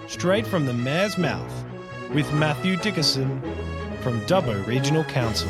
straight from the mayor's mouth, with Matthew Dickerson from Dubbo Regional Council.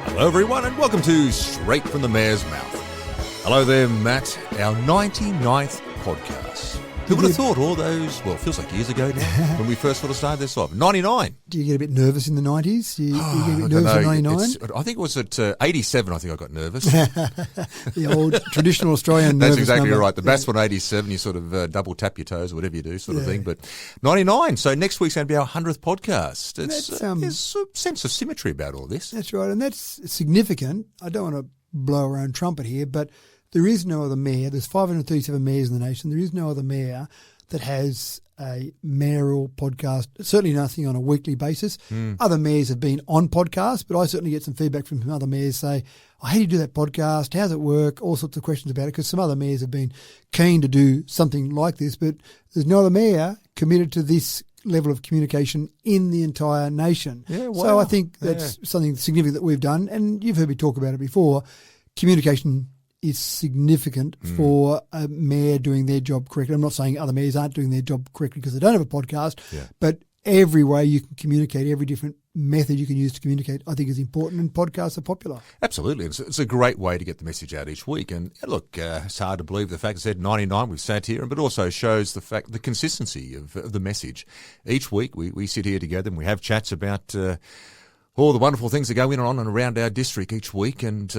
Hello everyone and welcome to Straight from the Mayor's Mouth. Hello there, Matt, our 99th podcast. Who would have thought all those, well, it feels like years ago now, when we first sort of started this off. 99. Do you get a bit nervous in the 90s? You get a bit nervous in 99? I think it was at 87, I think I got nervous. The old traditional Australian nervous That's exactly number. right. The best one, 87, you sort of double tap your toes or whatever you do sort of thing. But 99, so next week's going to be our 100th podcast. There's a sense of symmetry about all this. That's right, and that's significant. I don't want to blow our own trumpet here, but there is no other mayor. There's 537 mayors in the nation. There is no other mayor that has a mayoral podcast, certainly nothing on a weekly basis. Other mayors have been on podcasts, but I certainly get some feedback from some other mayors say, how do you do that podcast? How's it work? All sorts of questions about it, because some other mayors have been keen to do something like this, but there's no other mayor committed to this level of communication in the entire nation. Yeah, wow. So I think that's something significant that we've done, and you've heard me talk about it before. Communication is significant for a mayor doing their job correctly. I'm not saying other mayors aren't doing their job correctly because they don't have a podcast, but every way you can communicate, every different method you can use to communicate, I think is important, and podcasts are popular. Absolutely. It's a great way to get the message out each week. And look, it's hard to believe the fact that said 99 we've sat here, but also shows the consistency of the message. Each week we sit here together and we have chats about all the wonderful things that go in on and around our district each week, and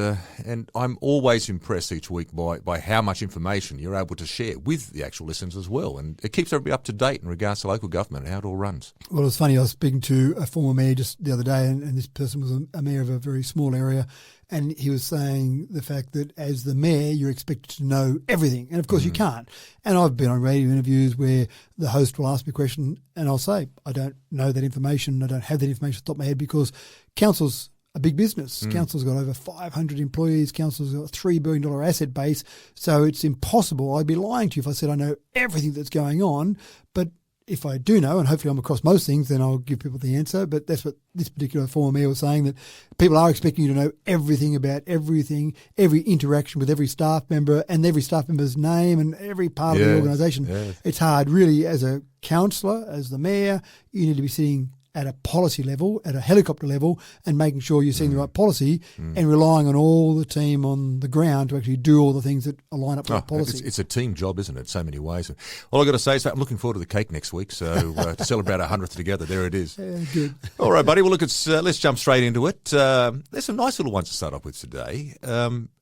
I'm always impressed each week by how much information you're able to share with the actual listeners as well, and it keeps everybody up to date in regards to local government and how it all runs. Well, it was funny, I was speaking to a former mayor just the other day, and this person was a mayor of a very small area, and he was saying the fact that as the mayor, you're expected to know everything. And, of course, you can't. And I've been on radio interviews where the host will ask me a question and I'll say, I don't know that information. I don't have that information off the top of my head, because council's a big business. Council's got over 500 employees. Council's got a $3 billion asset base. So it's impossible. I'd be lying to you if I said I know everything that's going on. But if I do know, and hopefully I'm across most things, then I'll give people the answer. But that's what this particular former mayor was saying, that people are expecting you to know everything about everything, every interaction with every staff member and every staff member's name and every part of the organisation. Yeah. It's hard, really, as a councillor, as the mayor, you need to be sitting at a policy level, at a helicopter level, and making sure you're seeing the right policy and relying on all the team on the ground to actually do all the things that align up with the policy. It's a team job, isn't it? So many ways. All I've got to say is that I'm looking forward to the cake next week, so to celebrate our 100th together, there it is. Yeah, good. All right, buddy. Well, look, let's jump straight into it. There's some nice little ones to start off with today.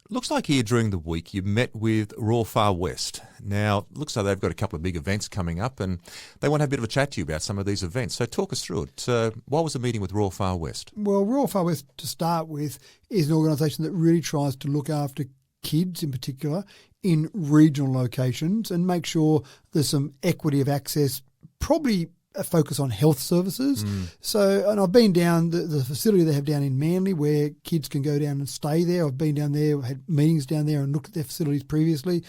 Looks like here during the week you met with Royal Far West. Now, looks like they've got a couple of big events coming up and they want to have a bit of a chat to you about some of these events. So talk us through it. What was the meeting with Royal Far West? Well, Royal Far West, to start with, is an organisation that really tries to look after kids in particular in regional locations and make sure there's some equity of access, probably a focus on health services. So, and I've been down the facility they have down in Manly where kids can go down and stay there. I've been down there, had meetings down there and looked at their facilities previously.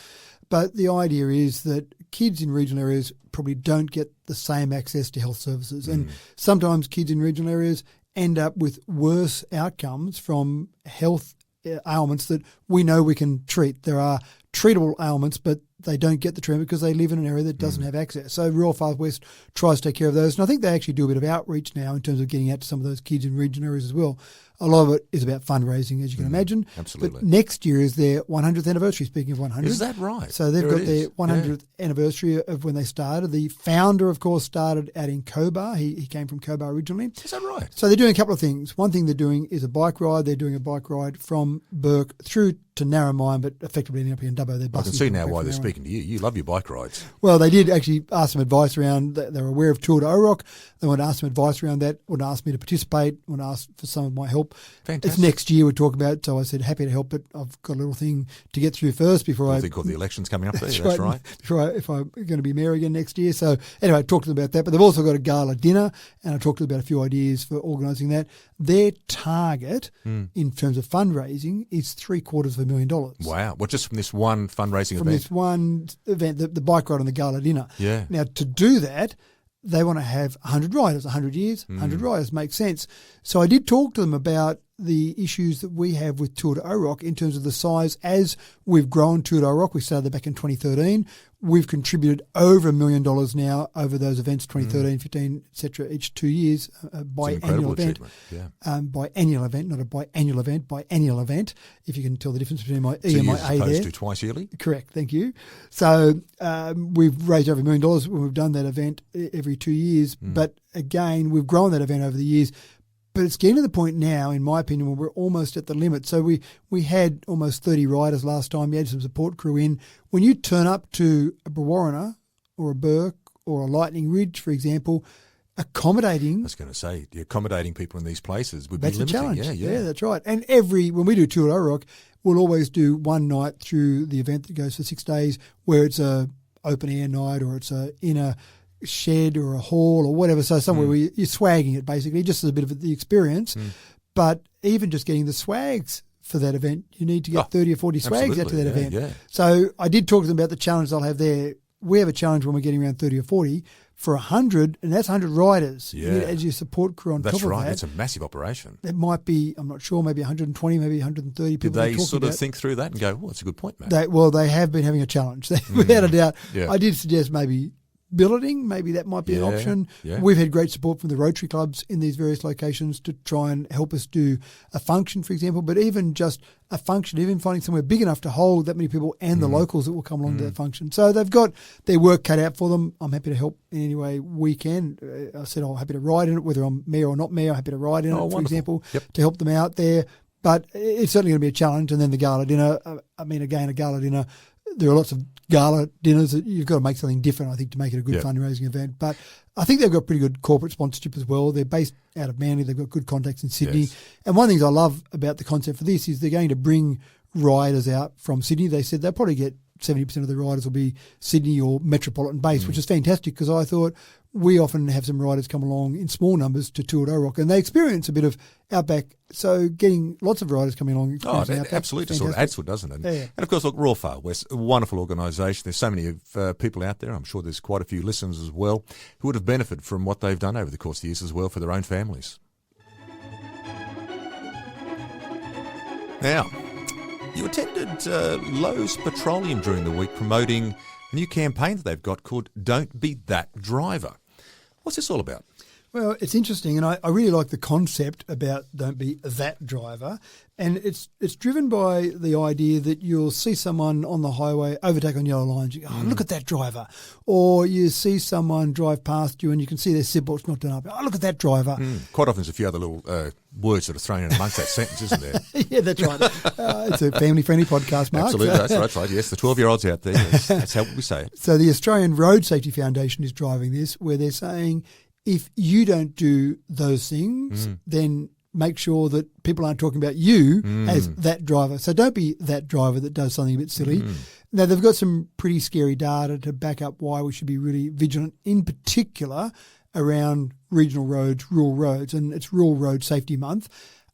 But the idea is that kids in regional areas probably don't get the same access to health services. And sometimes kids in regional areas end up with worse outcomes from health ailments that we know we can treat. There are treatable ailments, but they don't get the treatment because they live in an area that doesn't have access. So Royal Far West tries to take care of those. And I think they actually do a bit of outreach now in terms of getting out to some of those kids in regional areas as well. A lot of it is about fundraising, as you can imagine. Absolutely. But next year is their 100th anniversary, speaking of 100. Is that right? So they've got their 100th anniversary of when they started. The founder, of course, started out in Cobar. He came from Cobar originally. Is that right? So they're doing a couple of things. One thing they're doing is a bike ride. They're doing a bike ride from Burke through to Narromine, but effectively ending up here in Dubbo. I can see now why they're speaking to you. You love your bike rides. Well, they did actually ask some advice around, they were aware of Tour de Oroc. They wanted to ask some advice around that, wanted to ask me to participate, wanted to ask for some of my help. Fantastic. It's next year we talk about it, so I said happy to help, but I've got a little thing to get through first before I... think of the elections coming up there, that's right. If I'm going to be mayor again next year. So anyway, I talked to them about that, but they've also got a gala dinner, and I talked to them about a few ideas for organising that. Their target in terms of fundraising is $750,000. Wow. Well, just from this one fundraising event? From this one event, the bike ride and the gala dinner. Yeah. Now, to do that, they want to have 100 riders, 100 years, 100 riders, makes sense. So I did talk to them about the issues that we have with Tour de Oroc in terms of the size. As we've grown Tour de Oroc, we started back in 2013. We've contributed over $1 million now over those events, 2013, 15, etc. each 2 years by annual event. By annual event, not a biannual event, by annual event, if you can tell the difference between my E and my A there. As opposed to twice yearly? Correct, thank you. So we've raised over $1 million when we've done that event every 2 years. But again, we've grown that event over the years. But it's getting to the point now, in my opinion, where we're almost at the limit. So we had almost 30 riders last time. We had some support crew in. When you turn up to a Orana or a Burke or a Lightning Ridge, for example, accommodating. I was going to say, accommodating people in these places would be limiting. That's a challenge. Yeah, that's right. And when we do Tour de Oroc, we'll always do one night through the event that goes for 6 days, where it's a open air night or it's in a shed or a hall or whatever, so somewhere where you're swagging it basically, just as a bit of the experience. But even just getting the swags for that event, you need to get 30 or 40 swags out to that event. Yeah. So I did talk to them about the challenge they'll have there. We have a challenge when we're getting around 30 or 40 for 100, and that's 100 riders. Yeah. You need, as your support crew on top of that. That's right. It's a massive operation. It might be, I'm not sure, maybe 120, maybe 130 people. Did they sort of think through that and go, well, that's a good point, mate? They have been having a challenge, without a doubt. Yeah. I did suggest maybe billeting, maybe that might be an option. Yeah. We've had great support from the Rotary clubs in these various locations to try and help us do a function, for example, but even just a function, even finding somewhere big enough to hold that many people and the locals that will come along to that function. So they've got their work cut out for them. I'm happy to help in any way we can. I said I'm happy to ride in it, whether I'm mayor or not mayor, I'm happy to ride in it, for example, to help them out there. But it's certainly going to be a challenge. And then the gala dinner, a gala dinner, there are lots of gala dinners that you've got to make something different, I think, to make it a good fundraising event. But I think they've got pretty good corporate sponsorship as well. They're based out of Manly. They've got good contacts in Sydney. Yes. And one of the things I love about the concept for this is they're going to bring riders out from Sydney. They said they'll probably get 70% of the riders will be Sydney or metropolitan based, which is fantastic because I thought we often have some riders come along in small numbers to Tour de Oroc and they experience a bit of outback. So getting lots of riders coming along. Absolutely. It sort of adds to it, doesn't it? Yeah. And of course, look, Royal Far West, a wonderful organisation. There's so many people out there. I'm sure there's quite a few listeners as well who would have benefited from what they've done over the course of the years as well for their own families. Now, you attended Lowe's Petroleum during the week promoting a new campaign that they've got called Don't Be That Driver. What's this all about? Well, it's interesting, and I really like the concept about don't be that driver. And it's driven by the idea that you'll see someone on the highway overtake on yellow lines. You go, oh, look at that driver. Or you see someone drive past you and you can see their seatbelt's not done up. Oh, look at that driver. Quite often there's a few other little words that are thrown in amongst that sentence, isn't there? Yeah, that's right. It's a family-friendly podcast, Mark. Absolutely, that's right. Yes, the 12-year-olds out there, that's how we say it. So the Australian Road Safety Foundation is driving this, where they're saying if you don't do those things, then make sure that people aren't talking about you as that driver. So don't be that driver that does something a bit silly. Now, they've got some pretty scary data to back up why we should be really vigilant, in particular around regional roads, rural roads, and it's Rural Road Safety Month.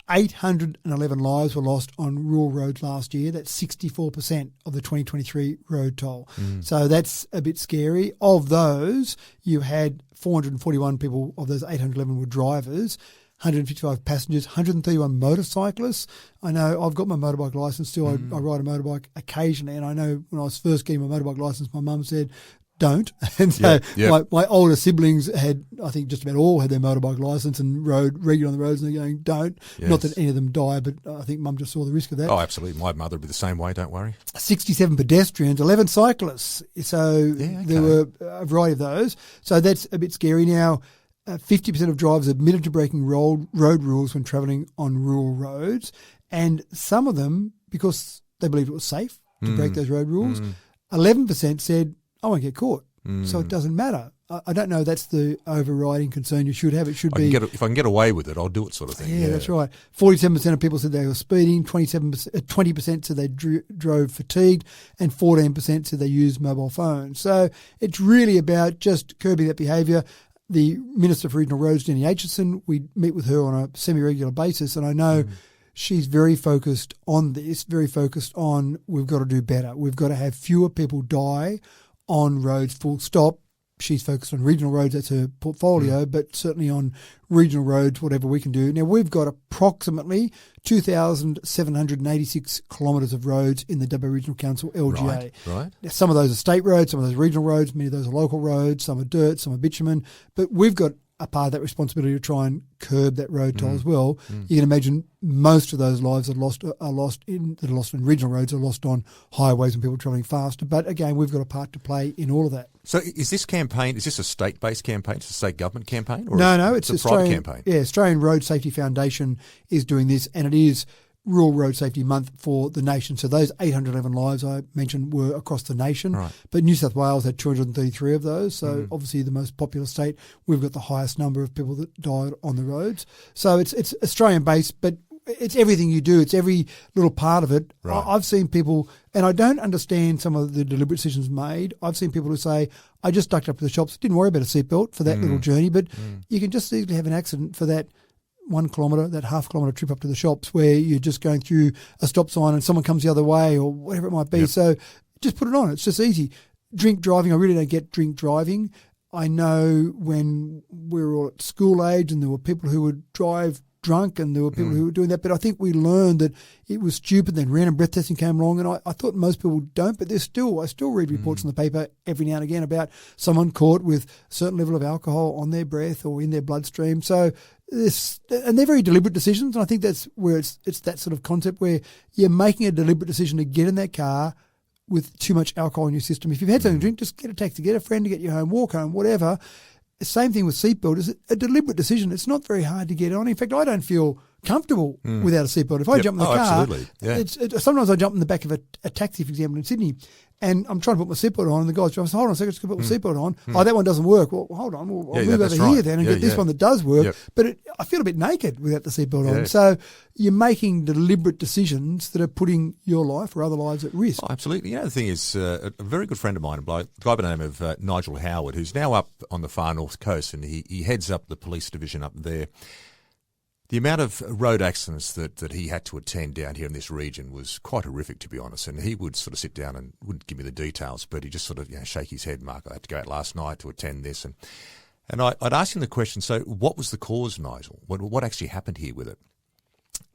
811 lives were lost on rural roads last year. That's 64% of the 2023 road toll. So that's a bit scary. Of those, you had 441 people, of those 811 were drivers, 155 passengers, 131 motorcyclists. I know I've got my motorbike licence still. I ride a motorbike occasionally, and I know when I was first getting my motorbike licence, my mum said, don't. And so my older siblings had, I think just about all had their motorbike licence and rode regular on the roads, and they're going, don't. Yes. Not that any of them died, but I think Mum just saw the risk of that. Oh, absolutely. My mother would be the same way, don't worry. 67 pedestrians, 11 cyclists. So there were a variety of those. So that's a bit scary. Now, 50% of drivers admitted to breaking road rules when travelling on rural roads, and some of them, because they believed it was safe to break those road rules, 11% said, I won't get caught, so it doesn't matter. I don't know if that's the overriding concern you should have. It should be if I can get away with it, I'll do it, sort of thing. Yeah, that's right. 47% of people said they were speeding, 20% said they drove fatigued, and 14% said they used mobile phones. So it's really about just curbing that behaviour. The Minister for Regional Roads, Jenny Aitchison, we meet with her on a semi-regular basis, and I know she's very focused on this, very focused on we've got to do better. We've got to have fewer people die on roads, full stop. she's focused on regional roads. That's her portfolio, but certainly on regional roads, whatever we can do. Now, we've got approximately 2,786 kilometres of roads in the Dubbo Regional Council, LGA. Right. Now, some of those are state roads, some of those are regional roads, many of those are local roads, some are dirt, some are bitumen. But we've got a part of that responsibility to try and curb that road toll as well. You can imagine most of those lives are lost in regional roads, are lost on highways and people travelling faster. But again, we've got a part to play in all of that. So is this a state-based campaign? It's a state government campaign? Or No, it's a private campaign? Yeah, Australian Road Safety Foundation is doing this, and it is Rural Road Safety Month for the nation. So those 811 lives I mentioned were across the nation, Right. but New South Wales had 233 of those. So obviously the most popular state, we've got the highest number of people that died on the roads. So it's Australian-based, but it's everything you do. It's every little part of it. Right. I've seen people, and I don't understand some of the deliberate decisions made. I've seen people who say, I just ducked up to the shops, didn't worry about a seatbelt for that little journey, but you can just easily have an accident for that 1 kilometre, that half-kilometre trip up to the shops where you're just going through a stop sign and someone comes the other way or whatever it might be. Yep. So just put it on. It's just easy. Drink driving, I really don't get drink driving. I know when we were all at school age and there were people who would drive drunk and there were people who were doing that, but I think we learned that it was stupid. Then random breath testing came along, and I thought most people don't, but I still read reports in the paper every now and again about someone caught with a certain level of alcohol on their breath or in their bloodstream. So and they're very deliberate decisions, and I think that's where it's that sort of concept where you're making a deliberate decision to get in that car with too much alcohol in your system. If you've had something to drink, just get a taxi, get a friend to get you home, walk home, whatever. The same thing with seatbelt. It's a deliberate decision. It's not very hard to get on. In fact, I don't feel comfortable without a seatbelt. If I jump in the car, absolutely. Yeah. Sometimes I jump in the back of a taxi, for example, in Sydney, and I'm trying to put my seatbelt on, and the guy's driving, hold on a second, just put my seatbelt on. Oh, that one doesn't work. Well, hold on, I'll move over here then and get this one that does work. Yep. But I feel a bit naked without the seatbelt on. So you're making deliberate decisions that are putting your life or other lives at risk. Oh, absolutely. You know, the thing is, a very good friend of mine, a guy by the name of Nigel Howard, who's now up on the far north coast, and he heads up the police division up there. The amount of road accidents that he had to attend down here in this region was quite horrific, to be honest. And he would sort of sit down and wouldn't give me the details, but he just sort of shake his head, Mark, I had to go out last night to attend this. And I'd ask him the question, so what was the cause, Nigel? What actually happened here with it?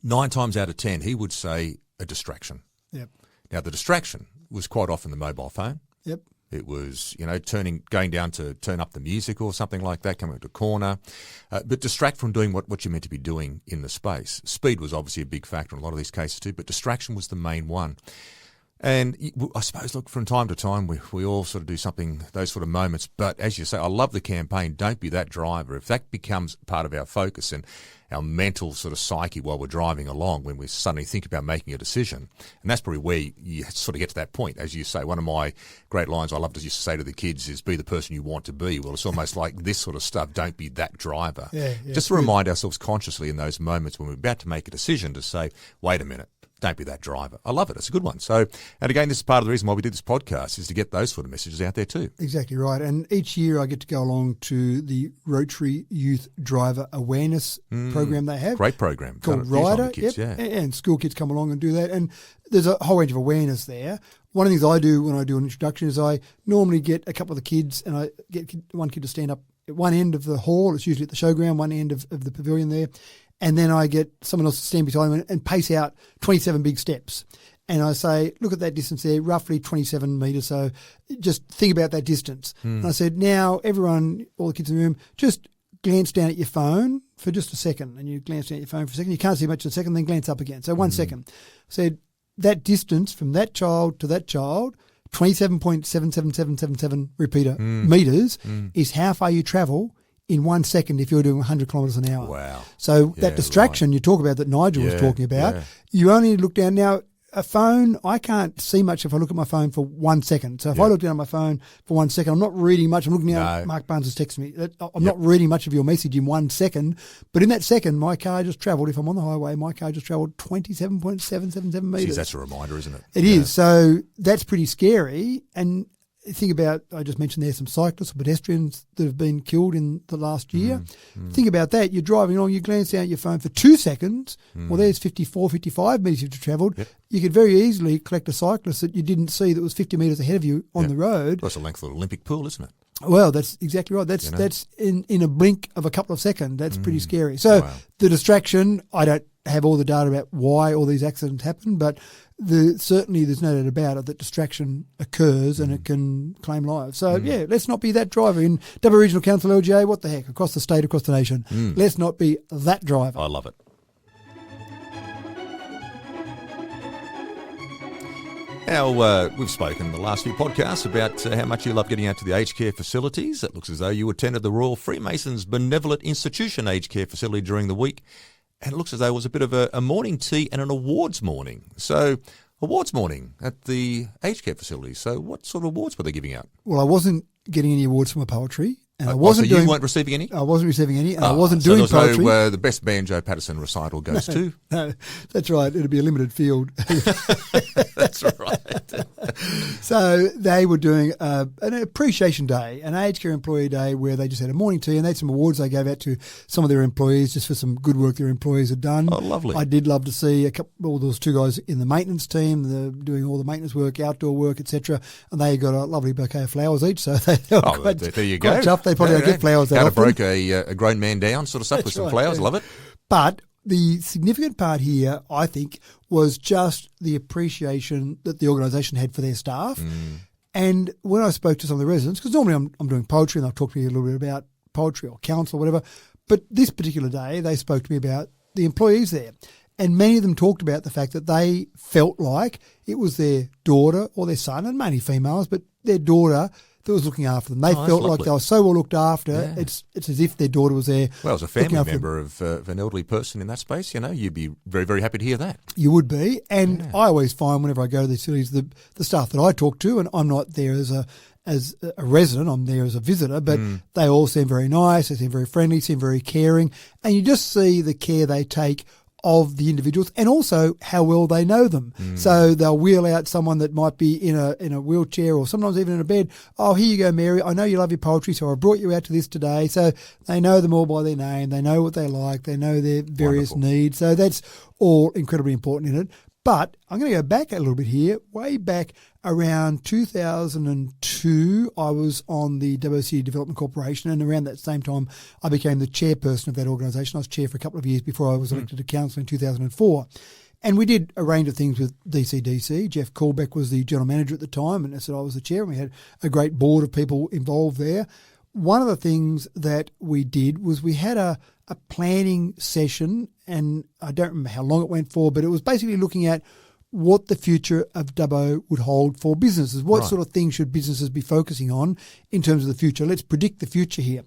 9 times out of 10, he would say a distraction. Yep. Now, the distraction was quite often the mobile phone. Yep. It was, going down to turn up the music or something like that, coming to a corner, but distract from doing what you're meant to be doing in the space. Speed was obviously a big factor in a lot of these cases too, but distraction was the main one. And I suppose, look, from time to time, we all sort of do something, those sort of moments. But as you say, I love the campaign, don't be that driver. If that becomes part of our focus and our mental sort of psyche while we're driving along, when we suddenly think about making a decision, and that's probably where you sort of get to that point. As you say, one of my great lines I love to used to say to the kids is, be the person you want to be. Well, it's almost like this sort of stuff, don't be that driver. Just to remind ourselves consciously in those moments when we're about to make a decision to say, wait a minute, don't be that driver. I love it. It's a good one. So, and again, this is part of the reason why we do this podcast, is to get those sort of messages out there too. Exactly right. And each year I get to go along to the Rotary Youth Driver Awareness program they have. Great program. Called Rider. Kids, and school kids come along and do that. And there's a whole range of awareness there. One of the things I do when I do an introduction is I normally get a couple of the kids, and I get one kid to stand up at one end of the hall. It's usually at the showground, one end of the pavilion there. And then I get someone else to stand beside them and pace out 27 big steps. And I say, look at that distance there, roughly 27 metres. So just think about that distance. And I said, now everyone, all the kids in the room, just glance down at your phone for just a second. And you glance down at your phone for a second. You can't see much in a second, then glance up again. So 1 second. I said, that distance from that child to that child, 27.77777 repeater metres, is how far you travel in 1 second if you're doing 100 kilometres an hour. Wow. So that distraction you talk about that Nigel was talking about, you only look down. Now, a phone, I can't see much if I look at my phone for 1 second. So if I look down at my phone for 1 second, I'm not reading much. I'm looking now, Mark Barnes has texted me. I'm not reading much of your message in 1 second. But in that second, my car just travelled, if I'm on the highway, my car just travelled 27.777 metres. Jeez, that's a reminder, isn't it? It is. So that's pretty scary. And think about, I just mentioned there some cyclists or pedestrians that have been killed in the last year. Think about that. You're driving along, you glance down at your phone for 2 seconds. Well, there's 54, 55 metres you've travelled. You could very easily collect a cyclist that you didn't see that was 50 metres ahead of you on the road. That's the length of an Olympic pool, isn't it? Well, that's exactly right. That's in a blink of a couple of seconds. That's pretty scary. So the distraction, I don't have all the data about why all these accidents happen, but certainly there's no doubt about it that distraction occurs and it can claim lives. So, let's not be that driver. In Dubbo Regional Council, LGA, what the heck, across the state, across the nation, let's not be that driver. I love it. Now, we've spoken in the last few podcasts about how much you love getting out to the aged care facilities. It looks as though you attended the Royal Freemasons Benevolent Institution aged care facility during the week. And it looks as though it was a bit of a morning tea and an awards morning. So, awards morning at the aged care facility. So, what sort of awards were they giving out? Well, I wasn't getting any awards for my poetry. And I wasn't you weren't receiving any? I wasn't receiving any, and I wasn't doing poetry. No, the best Banjo Patterson recital goes to? No, that's right. It'd be a limited field. That's right. So they were doing an appreciation day, an aged care employee day, where they just had a morning tea and they had some awards they gave out to some of their employees just for some good work their employees had done. Oh, lovely. I did love to see those two guys in the maintenance team, doing all the maintenance work, outdoor work, etc. And they got a lovely bouquet of flowers each. So they were there you go. Chuffed. They probably don't get flowers that often. Broke a grown man down sort of stuff with some flowers. Love it. But the significant part here, I think, was just the appreciation that the organisation had for their staff. And when I spoke to some of the residents, because normally I'm doing poetry and I'll talk to you a little bit about poetry or council or whatever, but this particular day they spoke to me about the employees there. And many of them talked about the fact that they felt like it was their daughter or their son, and mainly females, but their daughter that was looking after them. They felt like they were so well looked after. Yeah. It's as if their daughter was there. Well, as a family member of an elderly person in that space, you'd be very, very happy to hear that. You would be. And I always find whenever I go to these facilities, the staff that I talk to, and I'm not there as a resident, I'm there as a visitor, but they all seem very nice, they seem very friendly, seem very caring, and you just see the care they take of the individuals and also how well they know them. So they'll wheel out someone that might be in a wheelchair or sometimes even in a bed. Oh, here you go, Mary. I know you love your poetry, so I brought you out to this today. So they know them all by their name. They know what they like. They know their various needs. So that's all incredibly important in it. But I'm going to go back a little bit here. Way back around 2002, I was on the Dubbo City Development Corporation, and around that same time, I became the chairperson of that organisation. I was chair for a couple of years before I was elected to council in 2004. And we did a range of things with DCDC. Jeff Callbeck was the general manager at the time, and I said I was the chair, and we had a great board of people involved there. One of the things that we did was we had a planning session, and I don't remember how long it went for, but it was basically looking at what the future of Dubbo would hold for businesses. What sort of things should businesses be focusing on in terms of the future? Let's predict the future here.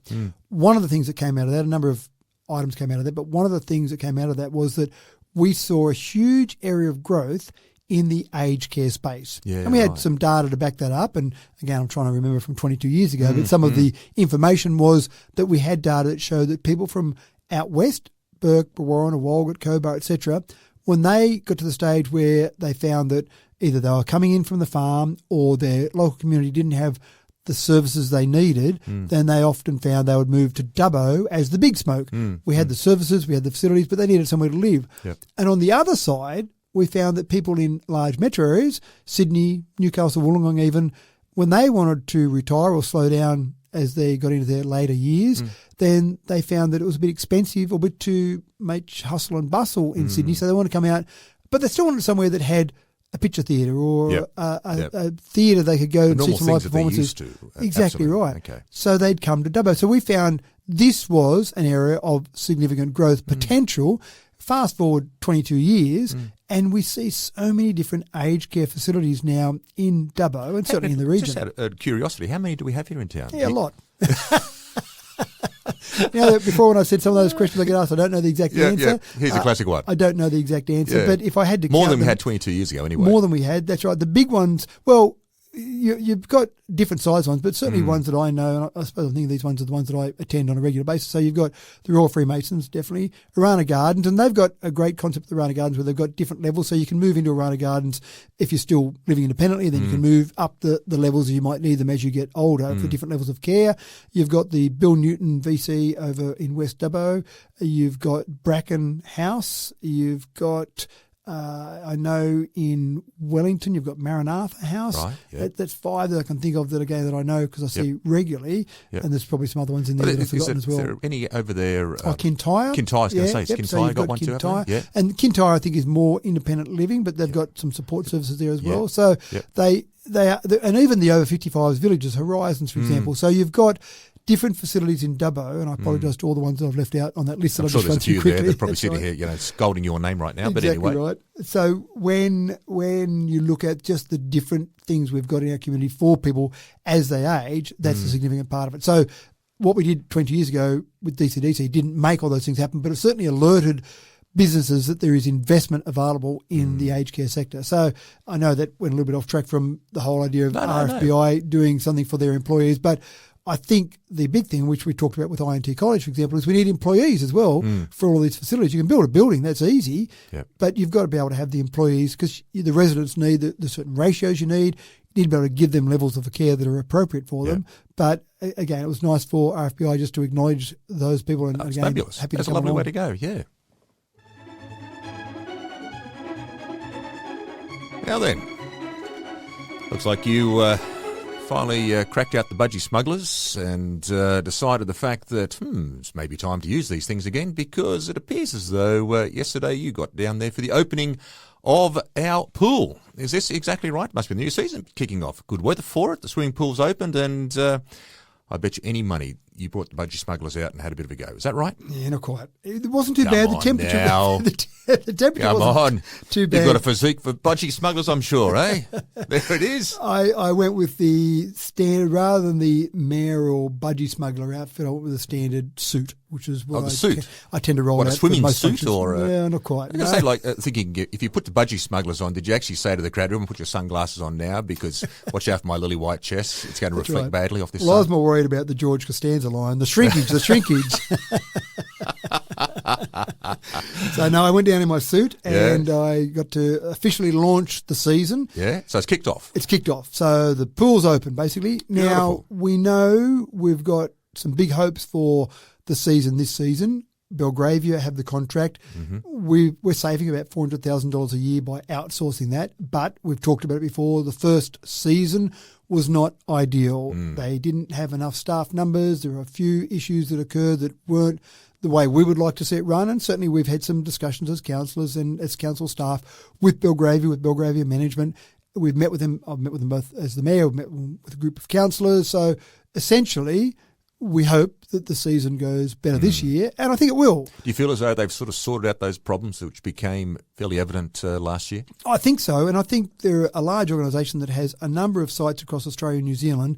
One of the things that came out of that, a number of items came out of that, but one of the things that came out of that was that we saw a huge area of growth in the aged care space. Yeah, and we had some data to back that up. And again, I'm trying to remember from 22 years ago, but some of the information was that we had data that showed that people from out west, Burke, Orana, Walgett, Cobar, etc., when they got to the stage where they found that either they were coming in from the farm or their local community didn't have the services they needed, then they often found they would move to Dubbo as the big smoke. We had the services, we had the facilities, but they needed somewhere to live. Yep. And on the other side, we found that people in large metro areas, Sydney, Newcastle, Wollongong even, when they wanted to retire or slow down as they got into their later years, then they found that it was a bit expensive or a bit too much hustle and bustle in Sydney, so they wanted to come out. But they still wanted somewhere that had a picture theatre or a theatre they could go and see some live performances. Exactly right. Okay. So they'd come to Dubbo. So we found this was an area of significant growth potential. Fast forward 22 years, and we see so many different aged care facilities now in Dubbo and certainly in the region. Just out of curiosity, how many do we have here in town? Yeah, a lot. Before when I said some of those questions I get asked, I don't know the exact answer. Yeah. Here's a classic one. I don't know the exact answer, but if I had to more count than we had 22 years ago anyway. More than we had, that's right. The big ones, well, you've got different size ones, but certainly ones that I know, and I suppose I think these ones are the ones that I attend on a regular basis. So you've got the Royal Freemasons, definitely, Orana Gardens, and they've got a great concept, the Orana Gardens, where they've got different levels. So you can move into Orana Gardens if you're still living independently, then you can move up the levels you might need them as you get older for different levels of care. You've got the Bill Newton VC over in West Dubbo. You've got Bracken House. You've got I know in Wellington you've got Maranatha House. Right, yeah. That's 5 that I can think of that I know because I see regularly. Yep. And there's probably some other ones in there that I've forgotten as well. Is there any over there? Kintyre. Kintyre, I was going to say. Is Kintyre so got one too? Kintyre. Yeah. And Kintyre, I think, is more independent living, but they've got some support services there as well. So they are, and even the over 55s villages, Horizons, for example. So you've got different facilities in Dubbo, and I apologise to all the ones that I've left out on that list that I've just run through quickly. There. They're probably sitting here, scolding your name right now. Exactly but anyway, right. So when you look at just the different things we've got in our community for people as they age, that's a significant part of it. So what we did 20 years ago with DCDC didn't make all those things happen, but it certainly alerted businesses that there is investment available in the aged care sector. So I know that went a little bit off track from the whole idea of RFBI doing something for their employees, but I think the big thing, which we talked about with INT College, for example, is we need employees as well for all these facilities. You can build a building, that's easy, but you've got to be able to have the employees because the residents need the certain ratios you need. You need to be able to give them levels of care that are appropriate for them. But again, it was nice for RFBI just to acknowledge those people. And that's again, fabulous. Happy that's to a lovely along. way to go, yeah. Now then, looks like you finally cracked out the budgie smugglers and decided the fact that it's maybe time to use these things again because it appears as though yesterday you got down there for the opening of our pool. Is this exactly right? Must be the new season kicking off. Good weather for it. The swimming pool's opened and I bet you any money you brought the budgie smugglers out and had a bit of a go. Is that right? Yeah, not quite. It wasn't too bad. The temperature, the temperature Come wasn't too bad. You've got a physique for budgie smugglers, I'm sure, eh? There it is. I went with the standard, rather than the Mayoral budgie smuggler outfit, I went with the standard suit, which is what suit. I tend to roll what, out. A swimming most suit functions. or a... Yeah, not quite. I'm going to say, like, thinking, if you put the budgie smugglers on, did you actually say to the crowd, everyone put your sunglasses on now because watch out for my lily white chest. It's going to reflect badly off this sun. I was more worried about the George Costanza line, the shrinkage. So, no, I went down in my suit and I got to officially launch the season. Yeah, so it's kicked off. It's kicked off. So the pool's open, basically. Now, Beautiful. We know we've got some big hopes for the season this season. Belgravia have the contract. We're saving about $400,000 a year by outsourcing that, but we've talked about it before. The first season was not ideal. They didn't have enough staff numbers. There were a few issues that occurred that weren't the way we would like to see it run, and certainly we've had some discussions as councillors and as council staff with Belgravia management. We've met with them. I've met with them both as the mayor. We've met with a group of councillors. So essentially, we hope that the season goes better this year, and I think it will. Do you feel as though they've sort of sorted out those problems which became fairly evident last year? I think so, and I think they're a large organisation that has a number of sites across Australia and New Zealand.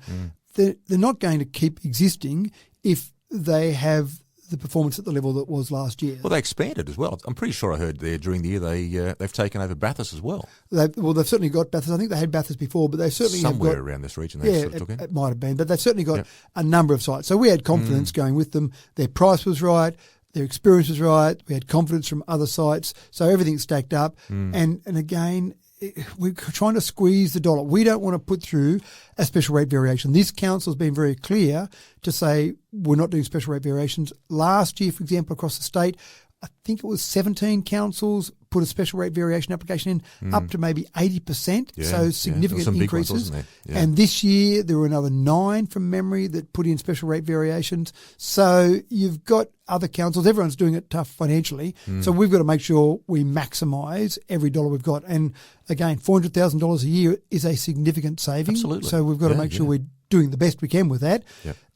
They're not going to keep existing if they have the performance at the level that was last year. Well, they expanded as well. I'm pretty sure I heard there during the year they've taken over Bathurst as well. They've certainly got Bathurst. I think they had Bathurst before, but they certainly somewhere have got, around this region. They sort of took in. It might have been, but they've certainly got a number of sites. So we had confidence going with them. Their price was right. Their experience was right. We had confidence from other sites. So everything stacked up. And again, we're trying to squeeze the dollar. We don't want to put through a special rate variation. This council has been very clear to say we're not doing special rate variations. Last year, for example, across the state, I think it was 17 councils put a special rate variation application in, up to maybe 80%. So significant increases. Ones, and this year there were another 9 from memory that put in special rate variations. So you've got other councils. Everyone's doing it tough financially. So we've got to make sure we maximise every dollar we've got. And again, $400,000 a year is a significant saving. Absolutely. So we've got to make sure we're doing the best we can with that.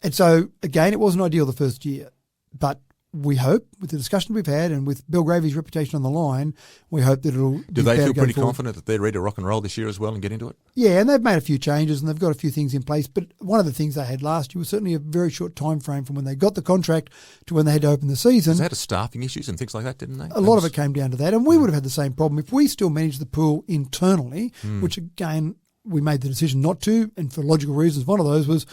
And so again, it wasn't ideal the first year, but we hope, with the discussion we've had and with Belgravia's reputation on the line, we hope that it'll Do they feel pretty confident that they're ready to rock and roll this year as well and get into it? Yeah, and they've made a few changes and they've got a few things in place. But one of the things they had last year was certainly a very short time frame from when they got the contract to when they had to open the season. They had staffing issues and things like that, didn't they? A lot of it came down to that. And we would have had the same problem if we still managed the pool internally, which again, we made the decision not to, and for logical reasons. One of those was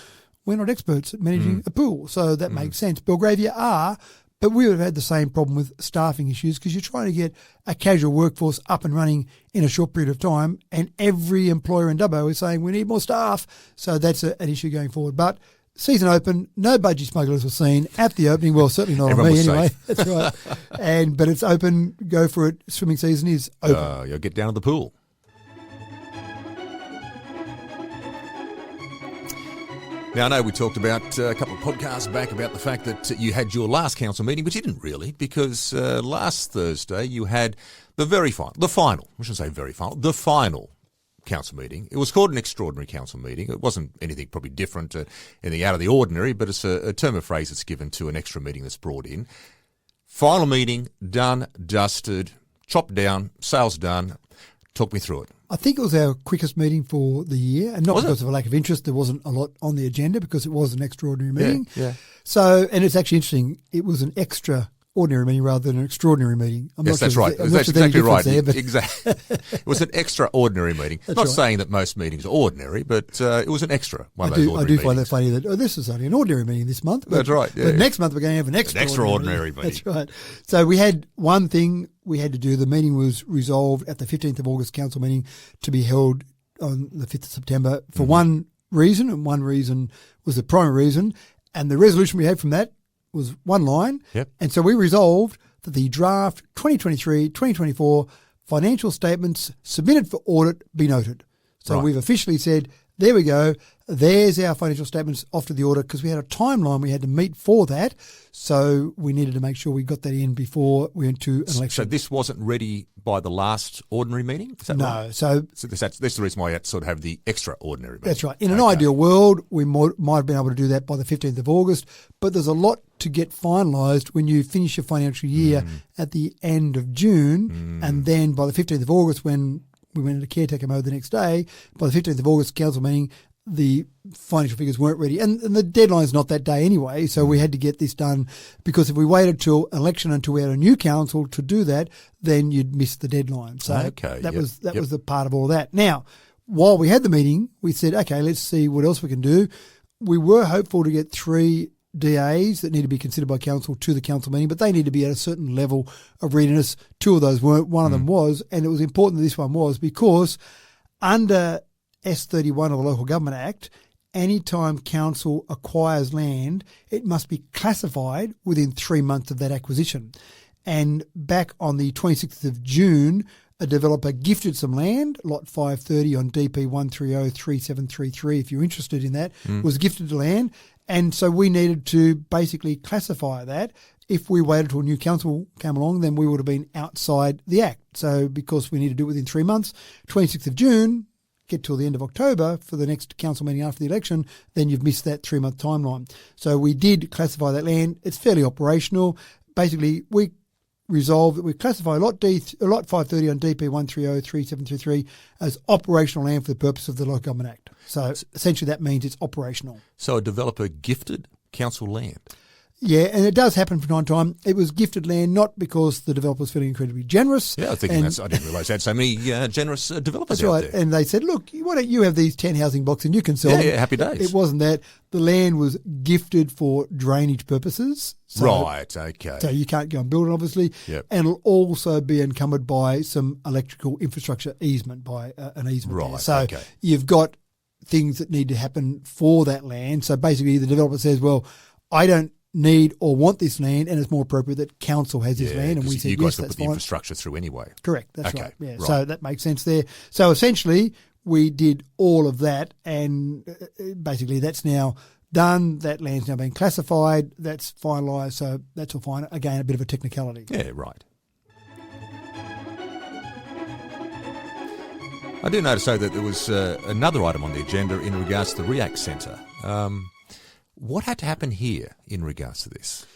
we're not experts at managing a pool. So that makes sense. Belgravia are. But we would have had the same problem with staffing issues because you're trying to get a casual workforce up and running in a short period of time, and every employer in Dubbo is saying we need more staff. So that's an issue going forward. But season open, no budgie smugglers were seen at the opening. Well, certainly not on Everyone me was anyway. safe. That's right. But it's open. Go for it. Swimming season is open. You'll get down to the pool. Now, I know we talked about a couple of podcasts back about the fact that you had your last council meeting, but you didn't really, because last Thursday you had the final council meeting. It was called an extraordinary council meeting. It wasn't anything probably different, anything out of the ordinary, but it's a term of phrase that's given to an extra meeting that's brought in. Final meeting, done, dusted, chopped down, sales done. Talk me through it. I think it was our quickest meeting for the year, and not because of a lack of interest. There wasn't a lot on the agenda because it was an extraordinary meeting. Yeah. So, and it's actually interesting. It was an extraordinary meeting rather than an extraordinary meeting. Yes, that's right. That's exactly right. Exactly. It was an extraordinary meeting. Not right. saying that most meetings are ordinary, but it was an extra one of those ordinary meetings. I do find that funny that, this is only an ordinary meeting this month. But, that's right. Yeah. But next month we're going to have an extraordinary meeting. That's right. So we had one thing we had to do. The meeting was resolved at the 15th of August council meeting to be held on the 5th of September for one reason, and one reason was the primary reason. And the resolution we had from that was one line. Yep. And so we resolved that the draft 2023-2024 financial statements submitted for audit be noted. So we've officially said, there we go. There's our financial statements off to the audit, because we had a timeline we had to meet for that. So we needed to make sure we got that in before we went to an election. So this wasn't ready by the last ordinary meeting? Is that right? So that's the reason why you had to sort of have the extraordinary meeting. That's right. In an ideal world, we might have been able to do that by the 15th of August, but there's a lot to get finalised when you finish your financial year at the end of June, and then by the 15th of August, when we went into caretaker mode the next day, by the 15th of August council meeting, the financial figures weren't ready. And the deadline's not that day anyway, so we had to get this done, because if we waited till election until we had a new council to do that, then you'd miss the deadline. So that was the part of all that. Now, while we had the meeting, we said, okay, let's see what else we can do. We were hopeful to get 3 DAs that need to be considered by council to the council meeting, but they need to be at a certain level of readiness. 2 of those weren't. One of them was, and it was important that this one was, because under S31 of the Local Government Act, anytime council acquires land, it must be classified within 3 months of that acquisition. And back on the 26th of June, a developer gifted some land, lot 530 on DP 1303733, if you're interested in that, was gifted the land. And so we needed to basically classify that. If we waited till a new council came along, then we would have been outside the Act. So because we need to do it within 3 months, 26th of June, get till the end of October for the next council meeting after the election, then you've missed that 3-month timeline. So we did classify that land. It's fairly operational. Basically, we resolved that we classify lot 530 on DP 1303733 as operational land for the purpose of the Local Government Act. So essentially that means it's operational. So a developer gifted council land? Yeah, and it does happen from time to time. It was gifted land not because the developer was feeling incredibly generous. Yeah, I didn't realise they had so many generous developers out there. And they said, look, why don't you have these 10 housing blocks and you can sell them? Yeah, happy days. It wasn't that. The land was gifted for drainage purposes. So, right, okay. So you can't go and build it, obviously. Yep. And it'll also be encumbered by some electrical infrastructure easement, by an easement. Right, there. So okay. You've got things that need to happen for that land. So basically the developer says, well, I don't need or want this land, and it's more appropriate that council has this land. And we said, you guys yes, could that's put the fine. infrastructure through anyway. Correct, that's Okay, right. Yeah, right. So that makes sense there. So essentially, we did all of that, and basically that's now done. That land's now been classified. That's finalised. So that's all fine. Again, a bit of a technicality. Yeah, right. I do notice, though, that there was another item on the agenda in regards to the REACT Centre. What had to happen here in regards to this?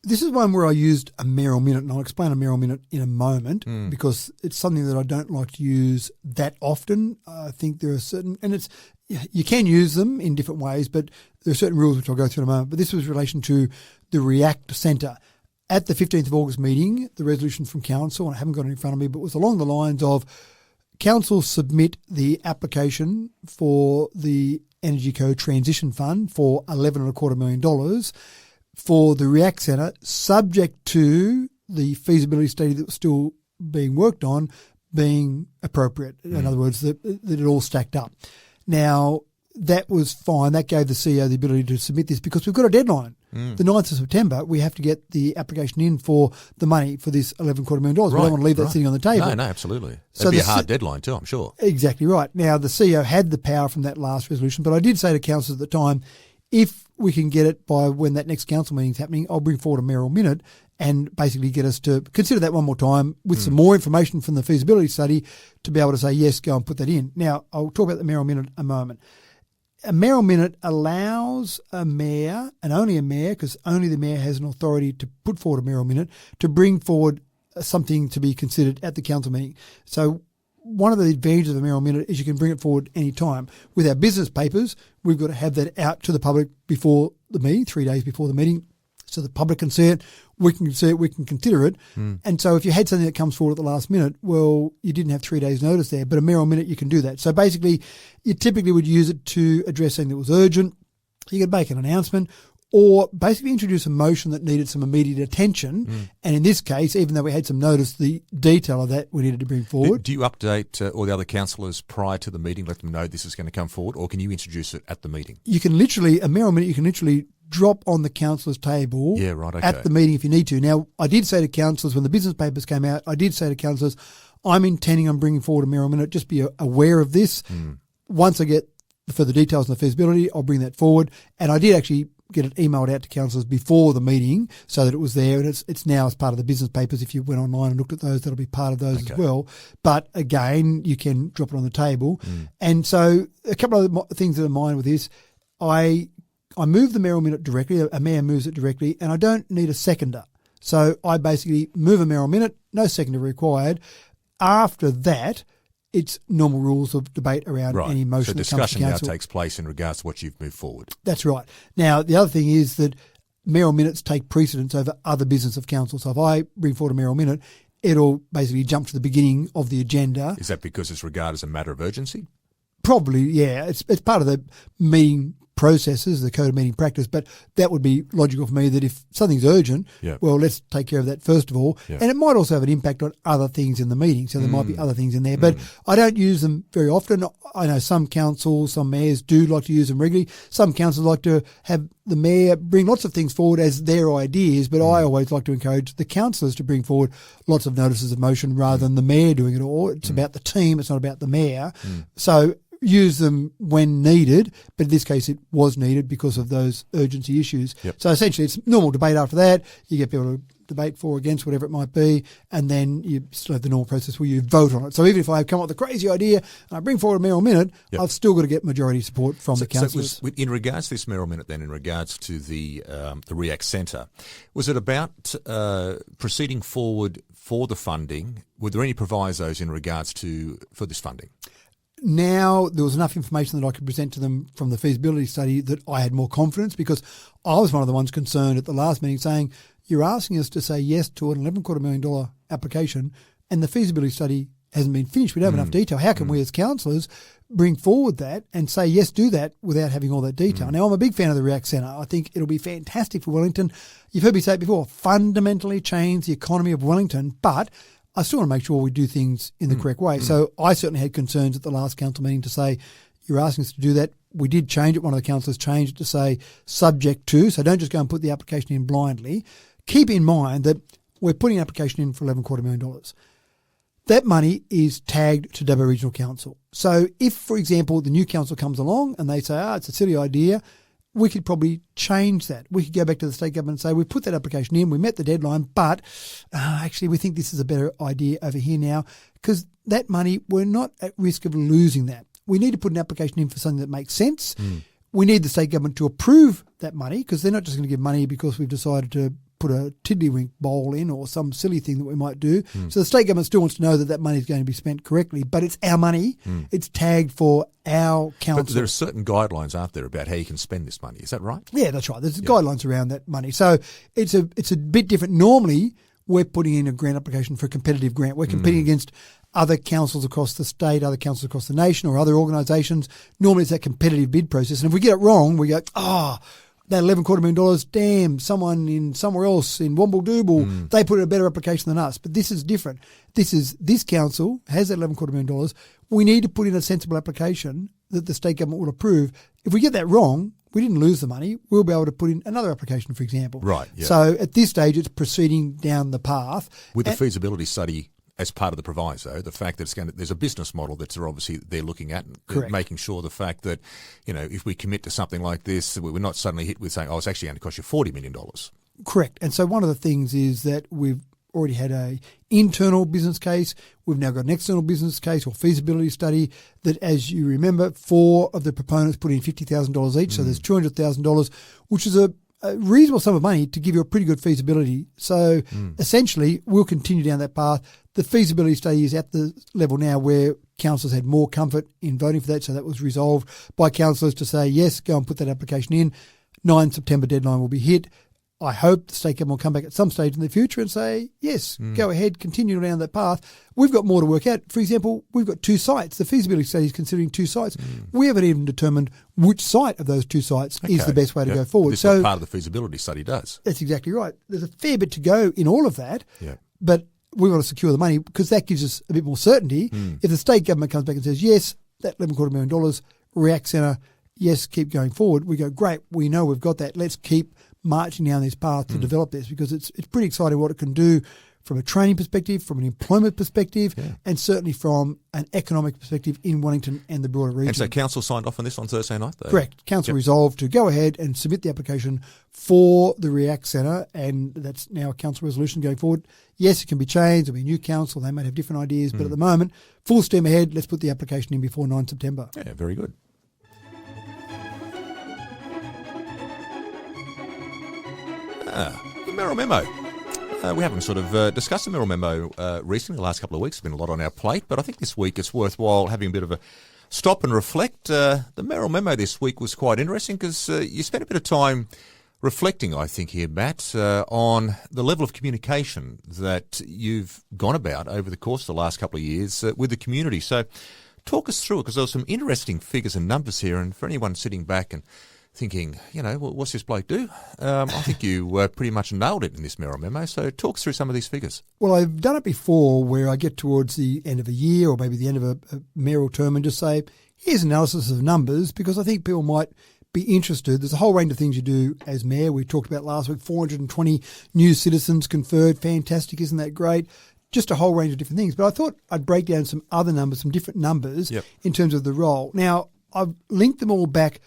This is one where I used a mayoral minute, and I'll explain a mayoral minute in a moment because it's something that I don't like to use that often. I think there are certain, and it's, you can use them in different ways, but there are certain rules which I'll go through in a moment. But this was in relation to the REACT Centre. At the 15th of August meeting, the resolution from council, and I haven't got it in front of me, but was along the lines of council submit the application for the Energy Co Transition Fund for $11.25 million for the REACT Centre, subject to the feasibility study that was still being worked on being appropriate. In other words, that it all stacked up. Now, that was fine. That gave the CEO the ability to submit this because we've got a deadline. The 9th of September, we have to get the application in for the money for this $11.25 million. We don't want to leave that sitting on the table. No, absolutely. So That'd be a hard deadline too, I'm sure. Exactly right. Now, the CEO had the power from that last resolution, but I did say to council at the time, if we can get it by when that next council meeting is happening, I'll bring forward a mayoral minute and basically get us to consider that one more time with some more information from the feasibility study to be able to say, yes, go and put that in. Now, I'll talk about the mayoral minute in a moment. A mayoral minute allows a mayor, and only a mayor, because only the mayor has an authority to put forward a mayoral minute, to bring forward something to be considered at the council meeting. So one of the advantages of a mayoral minute is you can bring it forward any time. With our business papers, we've got to have that out to the public before the meeting, 3 days before the meeting, so the public can see it, we can see it, we can consider it. And so if you had something that comes forward at the last minute, well, you didn't have 3 days notice there, but a mayoral minute you can do that. So basically, you typically would use it to address something that was urgent. You could make an announcement or basically introduce a motion that needed some immediate attention. And in this case, even though we had some notice, the detail of that we needed to bring forward. Do you update all the other councillors prior to the meeting, let them know this is going to come forward, or can you introduce it at the meeting? You can literally, a mayoral minute, you can literally drop on the councillors' table at the meeting if you need to. Now, I did say to councillors when the business papers came out, I did say to councillors, I'm intending on bringing forward a mayoral minute. Just be aware of this. Once I get the further details on the feasibility, I'll bring that forward. And I did actually get it emailed out to councillors before the meeting so that it was there, and it's now as part of the business papers. If you went online and looked at those, that'll be part of those as well. But again, you can drop it on the table. And so a couple of things that are mine with this, I move the mayoral minute directly, a mayor moves it directly, and I don't need a seconder. So I basically move a mayoral minute, no seconder required. After that, it's normal rules of debate around any motion that comes to council. So discussion now takes place in regards to what you've moved forward. That's right. Now, the other thing is that mayoral minutes take precedence over other business of council. So if I bring forward a mayoral minute, it'll basically jump to the beginning of the agenda. Is that because it's regarded as a matter of urgency? Probably, yeah. It's part of the meeting processes, the code of meeting practice, but that would be logical for me that if something's urgent, well, let's take care of that first of all. And it might also have an impact on other things in the meeting, so there might be other things in there, but I don't use them very often. I know some councils, some mayors do like to use them regularly. Some councils like to have the mayor bring lots of things forward as their ideas, but I always like to encourage the councillors to bring forward lots of notices of motion rather than the mayor doing it all. It's about the team, it's not about the mayor. So use them when needed, but in this case it was needed because of those urgency issues. So essentially it's normal debate after that. You get people to debate for or against, whatever it might be, and then you still have the normal process where you vote on it. So even if I come up with a crazy idea and I bring forward a mayoral minute, I've still got to get majority support from the councillors. So in regards to this mayoral minute then, in regards to the REACT Centre, was it about proceeding forward for the funding? Were there any provisos in regards for this funding? Now there was enough information that I could present to them from the feasibility study that I had more confidence, because I was one of the ones concerned at the last meeting saying, you're asking us to say yes to an $11.25 million application and the feasibility study hasn't been finished. We don't have enough detail. How can we as councillors bring forward that and say, yes, do that without having all that detail? Now, I'm a big fan of the REACT Centre. I think it'll be fantastic for Wellington. You've heard me say it before, fundamentally change the economy of Wellington, but I still want to make sure we do things in the correct way. So I certainly had concerns at the last council meeting to say, you're asking us to do that. We did change it. One of the councillors changed it to say subject to. So don't just go and put the application in blindly. Keep in mind that we're putting an application in for $11.25 million. That money is tagged to Dubbo Regional Council. So if, for example, the new council comes along and they say, it's a silly idea, we could probably change that. We could go back to the state government and say, we put that application in, we met the deadline, but actually we think this is a better idea over here now, because that money, we're not at risk of losing that. We need to put an application in for something that makes sense. We need the state government to approve that money, because they're not just going to give money because we've decided to put a tiddlywink bowl in or some silly thing that we might do. So the state government still wants to know that that money is going to be spent correctly, but it's our money. It's tagged for our council. But there are certain guidelines, aren't there, about how you can spend this money. Is that right? Yeah, that's right. There's guidelines around that money. So it's a bit different. Normally, we're putting in a grant application for a competitive grant. We're competing against other councils across the state, other councils across the nation, or other organisations. Normally, it's that competitive bid process. And if we get it wrong, we go, that $11.25 million, damn, someone in somewhere else in Womble-Dooble, they put in a better application than us. But this is different. This council has that $11.25 million. We need to put in a sensible application that the state government will approve. If we get that wrong, we didn't lose the money. We'll be able to put in another application, for example. Right. Yeah. So at this stage, it's proceeding down the path. With the feasibility study as part of the proviso, the fact that there's a business model that they're looking at, Correct. making sure the fact that, if we commit to something like this, we're not suddenly hit with saying, it's actually going to cost you $40 million. Correct. And so one of the things is that we've already had a internal business case. We've now got an external business case or feasibility study that, as you remember, 4 of the proponents put in $50,000 each. So there's $200,000, which is a reasonable sum of money to give you a pretty good feasibility. So essentially, we'll continue down that path. The feasibility study is at the level now where councillors had more comfort in voting for that. So that was resolved by councillors to say, yes, go and put that application in. 9 September deadline will be hit. I hope the state government will come back at some stage in the future and say, yes, go ahead, continue down that path. We've got more to work out. For example, we've got 2 sites. The feasibility study is considering 2 sites. We haven't even determined which site of those 2 sites is the best way to go forward. This is what part of the feasibility study does. That's exactly right. There's a fair bit to go in all of that, but we want to secure the money because that gives us a bit more certainty. If the state government comes back and says, yes, that $11.25 million, React Centre, yes, keep going forward, we go, great, we know we've got that. Let's keep marching down this path to develop this, because it's pretty exciting what it can do from a training perspective, from an employment perspective, and certainly from an economic perspective in Wellington and the broader region. And so council signed off on this on Thursday night, though? Correct. Council resolved to go ahead and submit the application for the React Centre, and that's now a council resolution going forward. Yes, it can be changed. There'll be a new council. They might have different ideas, but at the moment, full steam ahead. Let's put the application in before 9 September. Yeah, very good. The Mayoral Memo. We haven't sort of discussed the Mayoral Memo recently. The last couple of weeks have been a lot on our plate, but I think this week it's worthwhile having a bit of a stop and reflect. The Mayoral Memo this week was quite interesting because you spent a bit of time reflecting, I think here, Matt, on the level of communication that you've gone about over the course of the last couple of years with the community. So talk us through it, because there were some interesting figures and numbers here, and for anyone sitting back and thinking, what's this bloke do? I think you pretty much nailed it in this Mayoral Memo. So talk us through some of these figures. Well, I've done it before where I get towards the end of a year or maybe the end of a mayoral term and just say, here's analysis of numbers, because I think people might be interested. There's a whole range of things you do as mayor. We talked about last week, 420 new citizens conferred. Fantastic. Isn't that great? Just a whole range of different things. But I thought I'd break down some other numbers, some different numbers in terms of the role. Now, I've linked them all back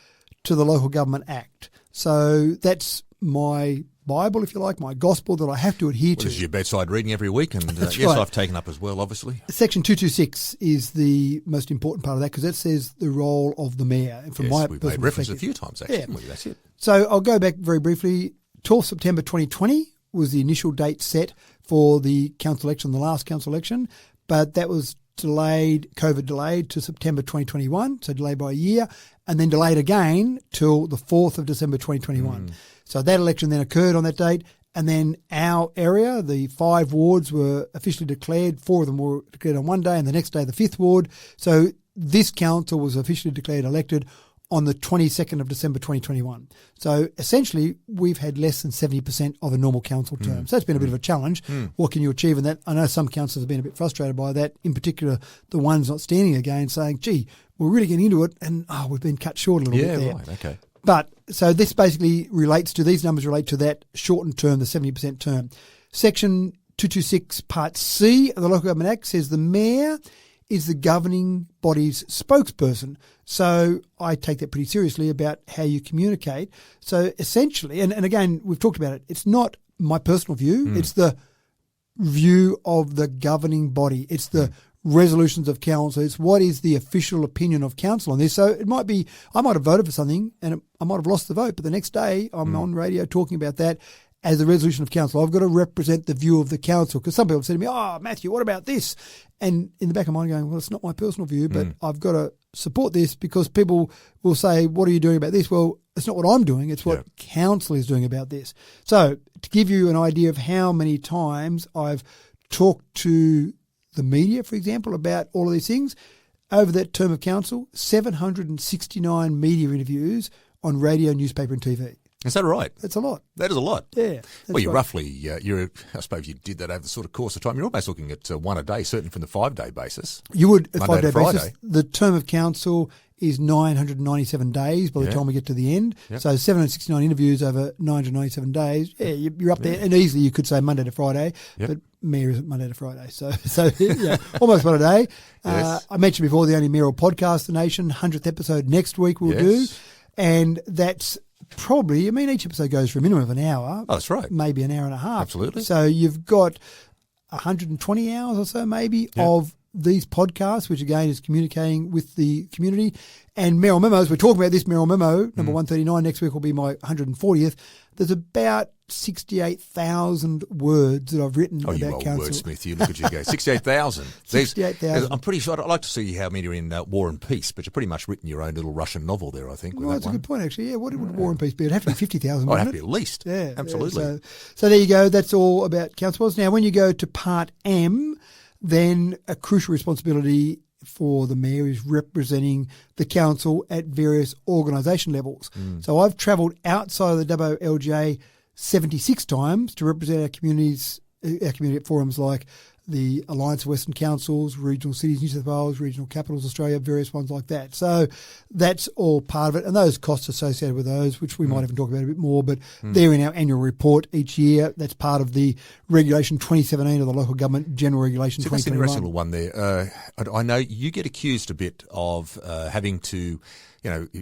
to the Local Government Act. So that's my Bible, if you like, my gospel that I have to adhere to. This is your bedside reading every week, and That's yes, right. I've taken up as well, obviously. Section 226 is the most important part of that, because that says the role of the mayor. And from my we've personal made reference a perspective- few times, actually. Yeah. haven't we? That's it. So I'll go back very briefly. 12th September 2020 was the initial date set for the council election, the last council election, but that was COVID delayed to September 2021, so delayed by a year, and then delayed again till the 4th of December 2021. So that election then occurred on that date, and then our area, the 5 wards were officially declared. 4 of them were declared on one day, and the next day the 5th ward. So this council was officially declared elected on the 22nd of December 2021. So essentially, we've had less than 70% of a normal council term. So that's been a bit of a challenge. What can you achieve in that? I know some councillors have been a bit frustrated by that, in particular the ones not standing again, saying, gee, we're really getting into it, and we've been cut short a little bit there. Yeah, right, okay. But so this basically these numbers relate to that shortened term, the 70% term. Section 226 Part C of the Local Government Act says the mayor is the governing body's spokesperson. So I take that pretty seriously about how you communicate. So essentially, and again, we've talked about it, it's not my personal view, it's the view of the governing body. It's the resolutions of council. It's what is the official opinion of council on this. So it might be, I might have voted for something and I might have lost the vote, but the next day I'm on radio talking about that as a resolution of council. I've got to represent the view of the council, because some people have said to me, Matthew, what about this? And in the back of my mind going, well, it's not my personal view, but I've got to support this, because people will say, what are you doing about this? Well, it's not what I'm doing. It's what council is doing about this. So to give you an idea of how many times I've talked to the media, for example, about all of these things, over that term of council, 769 media interviews on radio, newspaper and TV. Is that right? That's a lot. That is a lot. Yeah. Well, you right. roughly, I suppose you did that over the sort of course of time. You're almost looking at one a day, certainly from the 5-day basis. You would, at Monday to 5-day basis. Friday. The term of council is 997 days by the time we get to the end. Yep. So 769 interviews over 997 days. Yeah, you're up there. And easily you could say Monday to Friday, but Mayor isn't Monday to Friday. So almost one a day. Yes. I mentioned before the only Mayoral podcast, The Nation, 100th episode next week we'll do. And that's probably, each episode goes for a minimum of an hour. Oh, that's right. Maybe an hour and a half. Absolutely. So you've got 120 hours or so maybe of these podcasts, which again is communicating with the community. And Mayoral Memos, we're talking about this Mayoral Memo, number 139. Next week will be my 140th. There's about 68,000 words that I've written about council. Oh, you old wordsmith, you look at you go. 68,000. 68,000. I'm pretty sure, I'd like to see how many are in War and Peace, but you've pretty much written your own little Russian novel there, I think. Well, that's a good point, actually. Yeah, what would War and Peace be? It'd have to be 50,000, Oh, it'd have wouldn't to be at least. Yeah. Absolutely. Yeah. So there you go. That's all about council. Now, when you go to Part M, then a crucial responsibility for the mayor is representing the council at various organisation levels. So I've travelled outside of the Dubbo LGA 76 times to represent our community at forums like the Alliance of Western Councils, Regional Cities New South Wales, Regional Capitals Australia, various ones like that. So that's all part of it. And those costs associated with those, which we might even talk about a bit more, but they're in our annual report each year. That's part of the Regulation 2017 of the Local Government General Regulation 2021. That's an interesting little one there. I know you get accused a bit of having to,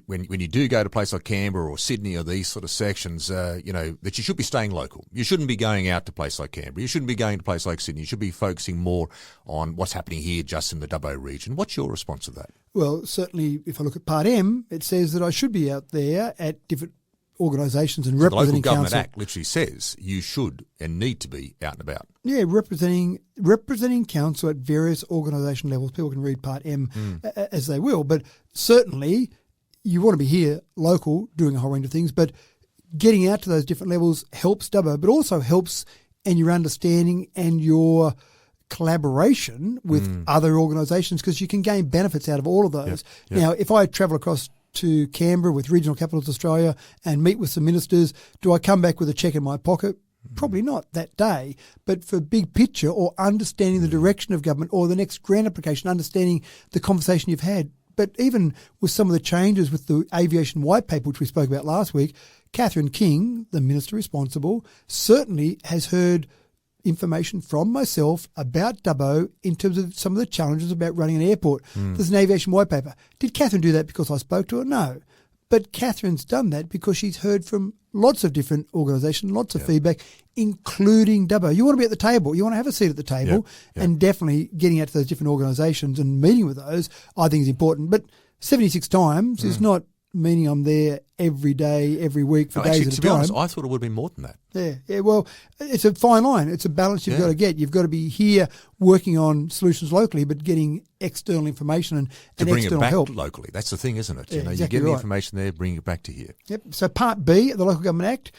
when you do go to a place like Canberra or Sydney or these sort of sections, that you should be staying local. You shouldn't be going out to a place like Canberra. You shouldn't be going to a place like Sydney. You should be focusing more on what's happening here just in the Dubbo region. What's your response to that? Well, certainly if I look at Part M, it says that I should be out there at different organisations and representing the Local council. Government Act literally says you should and need to be out and about. Yeah, representing council at various organisation levels. People can read Part M as they will, but certainly you want to be here local doing a whole range of things, but getting out to those different levels helps Dubbo, but also helps in your understanding and your collaboration with other organisations because you can gain benefits out of all of those. Now, if I travel across to Canberra with Regional Capitals Australia and meet with some ministers, do I come back with a cheque in my pocket? Probably not that day, but for big picture or understanding the direction of government or the next grant application, understanding the conversation you've had. But even with some of the changes with the aviation white paper, which we spoke about last week, Catherine King, the minister responsible, certainly has heard information from myself about Dubbo in terms of some of the challenges about running an airport. There's an aviation white paper. Did Catherine do that because I spoke to her? No. But Catherine's done that because she's heard from lots of different organisations, lots of feedback, including Dubbo. You want to be at the table. You want to have a seat at the table. And definitely getting out to those different organisations and meeting with those, I think is important. But 76 times is not meaning I'm there every day, every week for days at a time. To be honest, I thought it would have been more than that. Yeah. Well, it's a fine line. It's a balance you've got to get. You've got to be here working on solutions locally, but getting external information and external help. To bring it back locally. That's the thing, isn't it? Yeah, you get the information there, bring it back to here. Yep. So Part B of the Local Government Act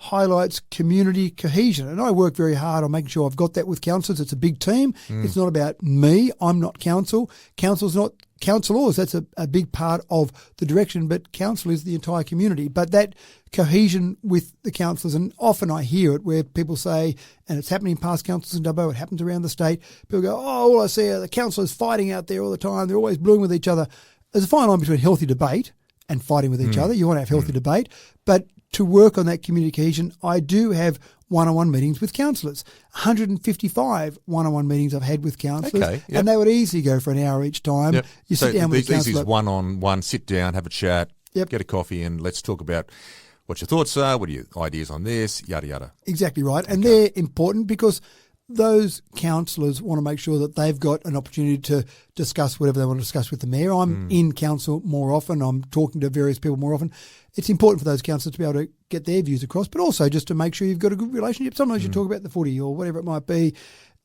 highlights community cohesion. And I work very hard on making sure I've got that with councillors. It's a big team. It's not about me. I'm not council. Council's not councillors. That's a big part of the direction, but council is the entire community. But that cohesion with the councillors, and often I hear it where people say, and it's happening in past councils in Dubbo, it happens around the state, people go, all I see are the councillors fighting out there all the time. They're always blowing with each other. There's a fine line between healthy debate and fighting with each other. You want to have healthy debate, but to work on that community cohesion, I do have one-on-one meetings with councillors. 155 one-on-one meetings I've had with councillors, and they would easily go for an hour each time. You sit down with the councillor. These is one-on-one, sit down, have a chat, get a coffee, and let's talk about what your thoughts are, what are your ideas on this, yada, yada. Exactly right, and they're important because those councillors want to make sure that they've got an opportunity to discuss whatever they want to discuss with the mayor. I'm in council more often. I'm talking to various people more often. It's important for those councillors to be able to get their views across, but also just to make sure you've got a good relationship. Sometimes you talk about the footy or whatever it might be.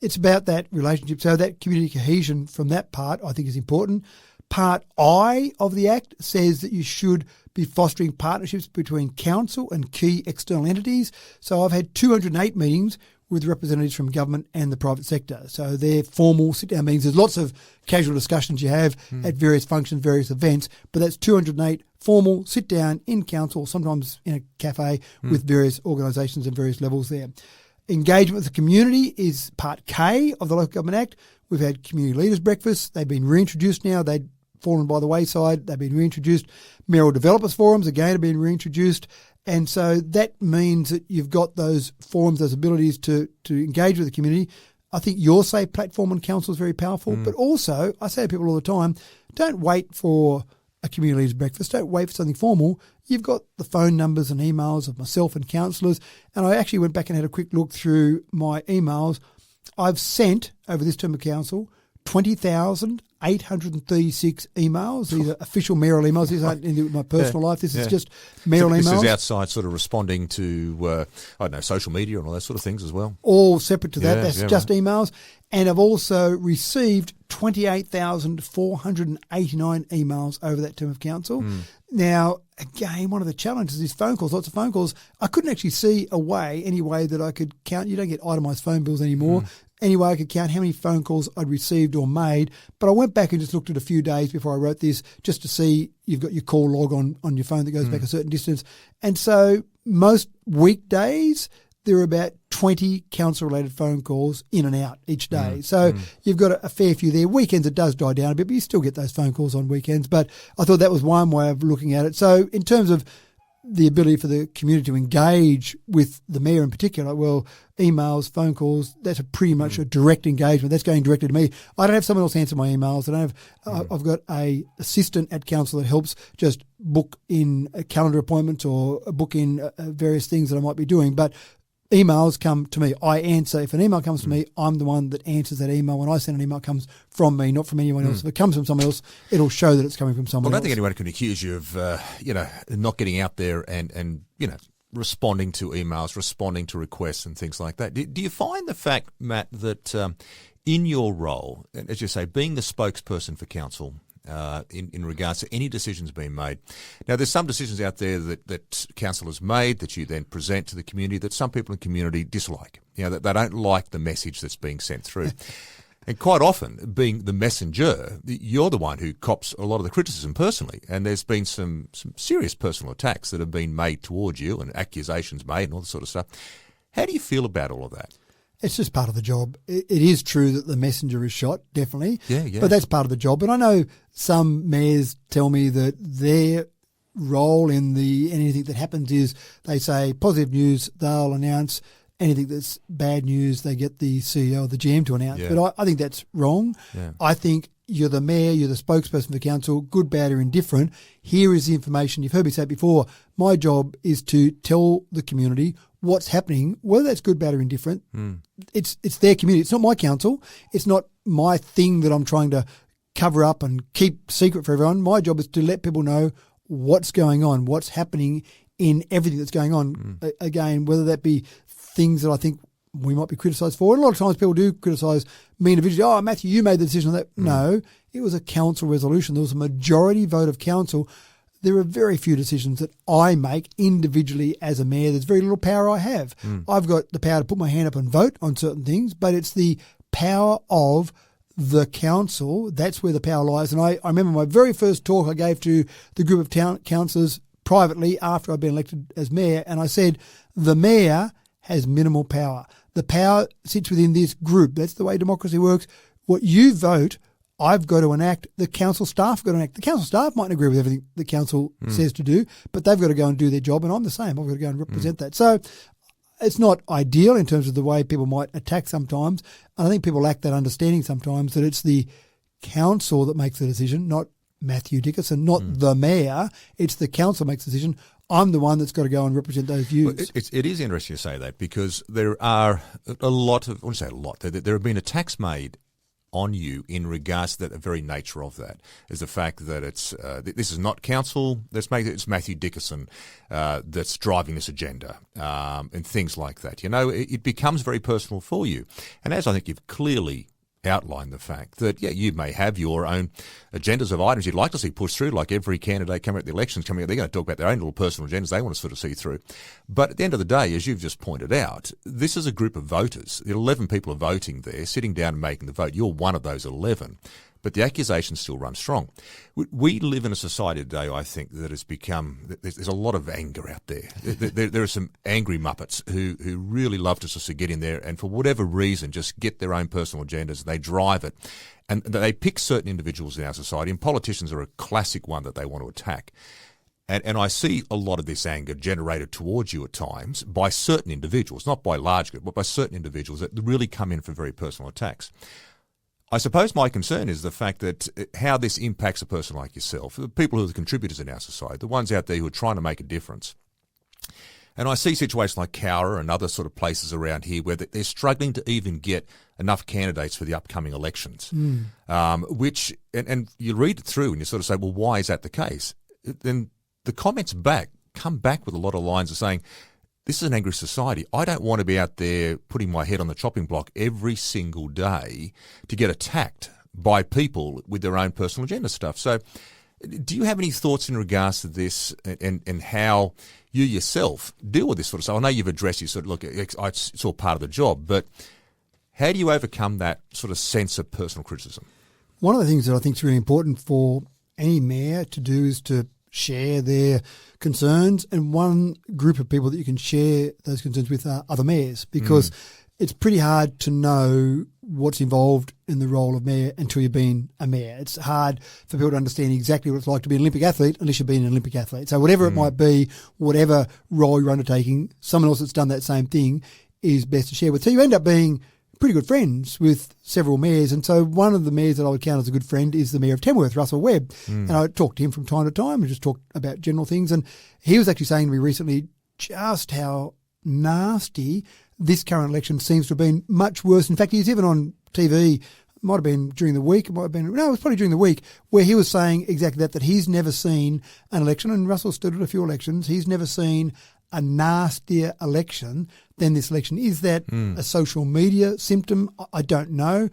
It's about that relationship. So that community cohesion from that part I think is important. Part I of the Act says that you should be fostering partnerships between council and key external entities. So I've had 208 meetings with representatives from government and the private sector. So they're formal sit-down meetings. There's lots of casual discussions you have at various functions, various events, but that's 208 formal sit-down in council, sometimes in a cafe with various organisations and various levels there. Engagement with the community is Part K of the Local Government Act. We've had community leaders breakfasts. They've been reintroduced now. They fallen by the wayside. They've been reintroduced. Mayoral Developers Forums, again, have been reintroduced. And so that means that you've got those forums, those abilities to engage with the community. I think your Safe platform on council is very powerful. But also, I say to people all the time, don't wait for a community leaders breakfast. Don't wait for something formal. You've got the phone numbers and emails of myself and councillors. And I actually went back and had a quick look through my emails. I've sent, over this term of council, 20,836 emails. These are official mayoral emails. These aren't in my personal life. This is just mayoral emails. This is outside sort of responding to, social media and all that sort of things as well. All separate to that. That's just emails. And I've also received 28,489 emails over that term of council. Now, again, one of the challenges is phone calls, lots of phone calls. I couldn't actually see any way that I could count. You don't get itemised phone bills anymore. Any way I could count how many phone calls I'd received or made. But I went back and just looked at a few days before I wrote this just to see you've got your call log on your phone that goes back a certain distance. And so most weekdays, there are about 20 council-related phone calls in and out each day. So you've got a fair few there. Weekends, it does die down a bit, but you still get those phone calls on weekends. But I thought that was one way of looking at it. So in terms of the ability for the community to engage with the mayor in particular, well, emails, phone calls, that's pretty much a direct engagement. That's going directly to me. I don't have someone else answer my emails. I don't have. I've got a assistant at council that helps just book in calendar appointments or book in various things that I might be doing. But emails come to me. I answer. If an email comes to me, I'm the one that answers that email. When I send an email, it comes from me, not from anyone else. If it comes from someone else, it'll show that it's coming from someone else. I don't think anyone can accuse you of, not getting out there and responding to emails, responding to requests and things like that. Do you find the fact, Matt, that in your role, as you say, being the spokesperson for council, in regards to any decisions being made. Now, there's some decisions out there that council has made that you then present to the community that some people in the community dislike. That they don't like the message that's being sent through. And quite often, being the messenger, you're the one who cops a lot of the criticism personally. And there's been some serious personal attacks that have been made towards you and accusations made and all this sort of stuff. How do you feel about all of that? It's just part of the job. It is true that the messenger is shot, definitely. Yeah. But that's part of the job. And I know some mayors tell me that their role in anything that happens is they say positive news, they'll announce. Anything that's bad news, they get the CEO or the GM to announce. Yeah. But I think that's wrong. Yeah. I think you're the mayor, you're the spokesperson for the council, good, bad or indifferent. Here is the information. You've heard me say it before. My job is to tell the community what's happening, whether that's good, bad or indifferent. It's their community. It's not my council. It's not my thing that I'm trying to cover up and keep secret for everyone. My job is to let people know what's going on, what's happening in everything that's going on. Again, whether that be things that I think we might be criticised for. And a lot of times people do criticise me individually. Oh, Matthew, you made the decision on that. No, it was a council resolution. There was a majority vote of council. There are very few decisions that I make individually as a mayor. There's very little power I have. I've got the power to put my hand up and vote on certain things, but it's the power of the council. That's where the power lies. And I remember my very first talk I gave to the group of town councillors privately after I'd been elected as mayor, and I said, the mayor has minimal power. The power sits within this group. That's the way democracy works. What you vote, I've got to enact. The council staff have got to enact. The council staff mightn't agree with everything the council says to do, but they've got to go and do their job, and I'm the same. I've got to go and represent that. So it's not ideal in terms of the way people might attack sometimes. And I think people lack that understanding sometimes that it's the council that makes the decision, not Matthew Dickinson, not the mayor. It's the council makes the decision. I'm the one that's got to go and represent those views. Well, it is interesting to say that because there are a lot of, I wouldn't say a lot, there have been attacks made on you in regards to the very nature of that, is the fact that it's this is not council, it's Matthew Dickinson that's driving this agenda and things like that. It becomes very personal for you. And as I think you've clearly outline the fact that, you may have your own agendas of items you'd like to see pushed through, like every candidate coming at the elections coming out, they're going to talk about their own little personal agendas they want to sort of see through. But at the end of the day, as you've just pointed out, this is a group of voters. 11 people are voting there, sitting down and making the vote. You're one of those 11. but the accusations still run strong. We live in a society today, I think, that has become, there's a lot of anger out there. There are some angry muppets who really love to sort of get in there and for whatever reason just get their own personal agendas. They drive it. And they pick certain individuals in our society, and politicians are a classic one that they want to attack. And I see a lot of this anger generated towards you at times by certain individuals, not by large groups, but by certain individuals that really come in for very personal attacks. I suppose my concern is the fact that how this impacts a person like yourself, the people who are the contributors in our society, the ones out there who are trying to make a difference. And I see situations like Cowra and other sort of places around here where they're struggling to even get enough candidates for the upcoming elections, which you read it through and you sort of say, well, why is that the case? Then the comments come back with a lot of lines of saying, this is an angry society. I don't want to be out there putting my head on the chopping block every single day to get attacked by people with their own personal agenda stuff. So do you have any thoughts in regards to this and how you yourself deal with this sort of stuff? I know you've addressed, you sort of, look, it's all part of the job, but how do you overcome that sort of sense of personal criticism? One of the things that I think is really important for any mayor to do is to share their concerns, and one group of people that you can share those concerns with are other mayors, because it's pretty hard to know what's involved in the role of mayor until you've been a mayor. It's hard for people to understand exactly what it's like to be an Olympic athlete unless you've been an Olympic athlete. So whatever it might be, whatever role you're undertaking, someone else that's done that same thing is best to share with. So you end up being pretty good friends with several mayors. And so one of the mayors that I would count as a good friend is the mayor of Tamworth, Russell Webb. And I talked to him from time to time and just talked about general things. And he was actually saying to me recently just how nasty this current election seems to have been, much worse. In fact, he's even on TV, might have been during the week, it was probably during the week, where he was saying exactly that he's never seen an election, and Russell stood at a few elections, he's never seen a nastier election than this election. Is that a social media symptom? I don't know.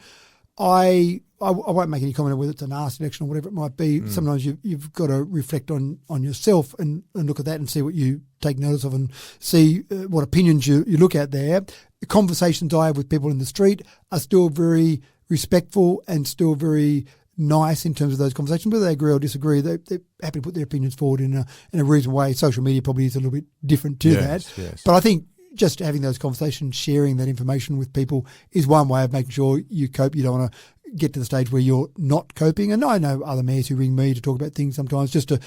I won't make any comment on whether it's a nasty election or whatever it might be. Sometimes you've got to reflect on yourself and look at that and see what you take notice of and see what opinions you look at there. The conversations I have with people in the street are still very respectful and still very nice in terms of those conversations. Whether they agree or disagree, they're happy to put their opinions forward in a reasonable way. Social media probably is a little bit different to that. Yes. But I think just having those conversations, sharing that information with people is one way of making sure you cope. You don't want to get to the stage where you're not coping. And I know other mayors who ring me to talk about things sometimes just to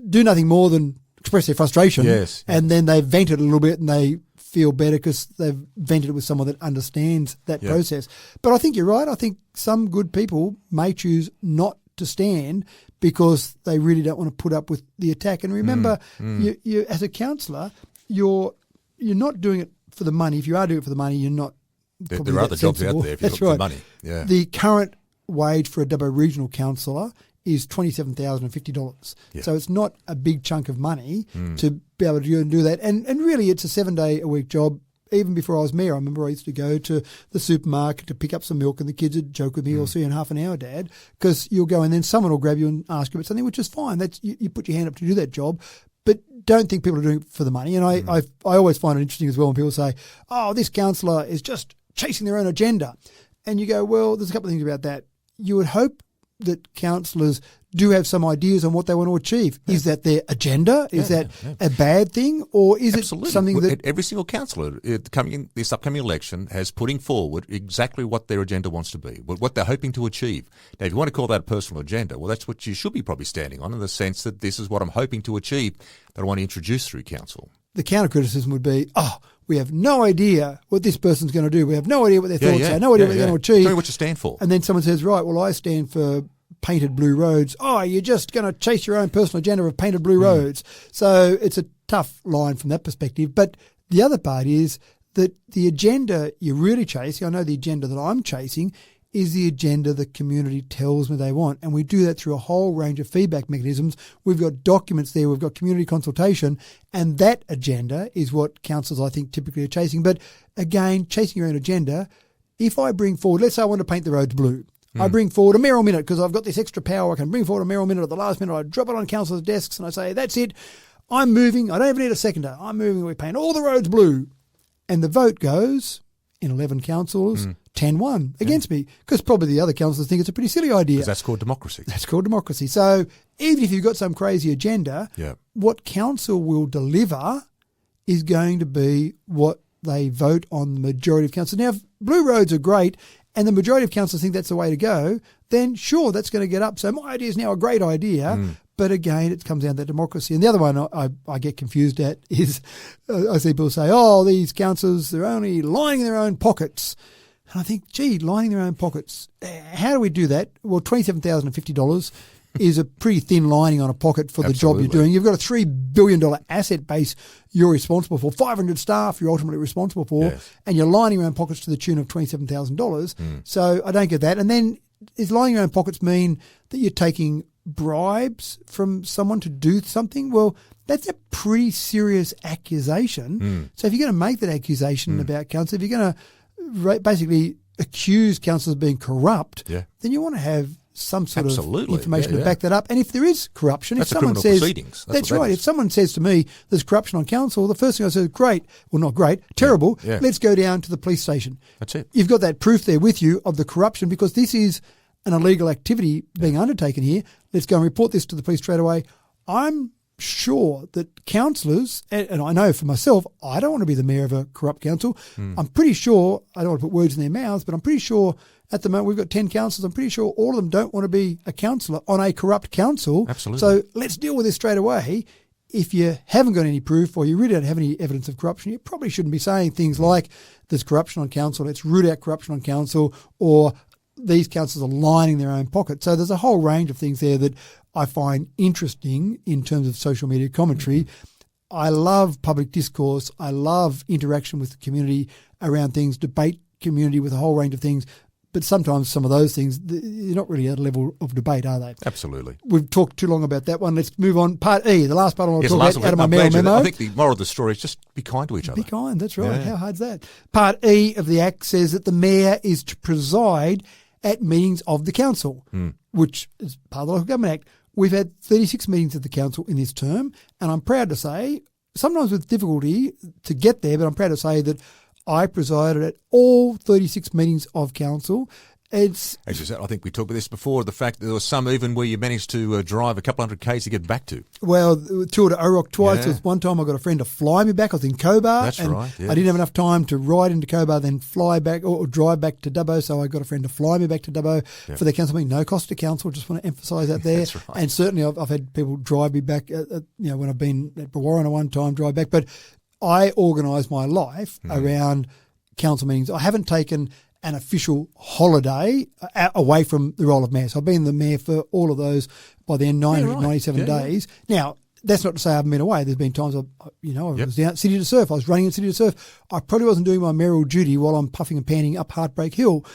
do nothing more than express their frustration. Yes. And then they vent it a little bit and they feel better because they've vented it with someone that understands that process. But I think you're right. I think some good people may choose not to stand because they really don't want to put up with the attack. And remember, you as a councillor, you're not doing it for the money. If you are doing it for the money, you're not. There are other jobs out there if you look for money. Yeah. The current wage for a Dubbo regional councillor is $27,050. Yeah. So it's not a big chunk of money to be able to do that. And really it's a 7-day-a-week job. Even before I was mayor, I remember I used to go to the supermarket to pick up some milk and the kids would joke with me, "I'll see you in half an hour, Dad," because you'll go and then someone will grab you and ask you about something, which is fine. That's you put your hand up to do that job. But don't think people are doing it for the money. And I always find it interesting as well when people say, "Oh, this councillor is just chasing their own agenda." And you go, well, there's a couple of things about that. You would hope that councillors do have some ideas on what they want to achieve. Yeah. Is that their agenda? Is that a bad thing? Or is it something that... Every single councillor this upcoming election has putting forward exactly what their agenda wants to be, what they're hoping to achieve. Now, if you want to call that a personal agenda, well, that's what you should be probably standing on, in the sense that this is what I'm hoping to achieve that I want to introduce through council. The counter-criticism would be, we have no idea what this person's going to do. We have no idea what their thoughts are, no idea what they're going to achieve. Tell me what you stand for. And then someone says, right, well, I stand for painted blue roads. Oh, you're just going to chase your own personal agenda of painted blue roads. So it's a tough line from that perspective. But the other part is that the agenda you're really chasing, I know the agenda that I'm chasing, is the agenda the community tells me they want. And we do that through a whole range of feedback mechanisms. We've got documents there. We've got community consultation. And that agenda is what councils, I think, typically are chasing. But again, chasing your own agenda, if I bring forward, let's say I want to paint the roads blue. I bring forward a mayoral minute because I've got this extra power. I can bring forward a mayoral minute at the last minute. I drop it on councillors' desks and I say, that's it. I'm moving. I don't even need a seconder. I'm moving. We paint all the roads blue. And the vote goes in 11 councils 10-1 against me, because probably the other councillors think it's a pretty silly idea. Because that's called democracy. That's called democracy. So even if you've got some crazy agenda, what council will deliver is going to be what they vote on the majority of councils. Now, if blue roads are great and the majority of councils think that's the way to go, then sure, that's going to get up. So my idea is now a great idea. But again, it comes down to democracy. And the other one I get confused at is I see people say, oh, these councillors, they're only lining their own pockets. And I think, gee, lining their own pockets. How do we do that? Well, $27,050 is a pretty thin lining on a pocket for the job you're doing. You've got a $3 billion asset base you're responsible for, 500 staff you're ultimately responsible for, and you're lining your own pockets to the tune of $27,000. So I don't get that. And then is lining your own pockets mean that you're taking bribes from someone to do something? Well, that's a pretty serious accusation. So if you're going to make that accusation about council, if you're going to basically accuse councillors of being corrupt, then you want to have some sort of information to back that up. And if there is corruption, that's if someone criminal says proceedings. That's right. If someone says to me there's corruption on council, the first thing I say is great, well not great, terrible. Let's go down to the police station. That's it. You've got that proof there with you of the corruption, because this is an illegal activity being undertaken here. Let's go and report this to the police straight away. I'm sure that councillors, and I know for myself, I don't want to be the mayor of a corrupt council. I'm pretty sure, I don't want to put words in their mouths, but I'm pretty sure at the moment we've got 10 councillors. I'm pretty sure all of them don't want to be a councillor on a corrupt council. Absolutely. So let's deal with this straight away. If you haven't got any proof or you really don't have any evidence of corruption, you probably shouldn't be saying things like there's corruption on council, let's root out corruption on council, or these councils are lining their own pocket. So there's a whole range of things there that I find interesting in terms of social media commentary. I love public discourse. I love interaction with the community around things, debate community with a whole range of things. But sometimes some of those things, you're not really at a level of debate, are they? Absolutely. We've talked too long about that one. Let's move on. Part E, the last part I want to talk about out of my Mayoral memo. I think the moral of the story is just be kind to each other. Be kind, that's right. How hard's that? Part E of the Act says that the mayor is to preside at meetings of the council, which is part of the Local Government Act. We've had 36 meetings of the council in this term, and I'm proud to say, sometimes with difficulty to get there, but I'm proud to say that I presided at all 36 meetings of council. As you said, I think we talked about this before, the fact that there was some even where you managed to drive a couple hundred Ks to get back to. Well, toured to Orock twice. There was one time I got a friend to fly me back. I was in Cobar. That's right. Yes. I didn't have enough time to ride into Cobar, then fly back or drive back to Dubbo. So I got a friend to fly me back to Dubbo for the council meeting. No cost to council. Just want to emphasise that there. That's right. And certainly I've had people drive me back, when I've been at Orana one time, drive back. But I organise my life around council meetings. I haven't taken an official holiday away from the role of mayor. So I've been the mayor for all of those by then, 997 days. Now, that's not to say I haven't been away. There's been times I was down at City to Surf. I was running in City to Surf. I probably wasn't doing my mayoral duty while I'm puffing and panting up Heartbreak Hill,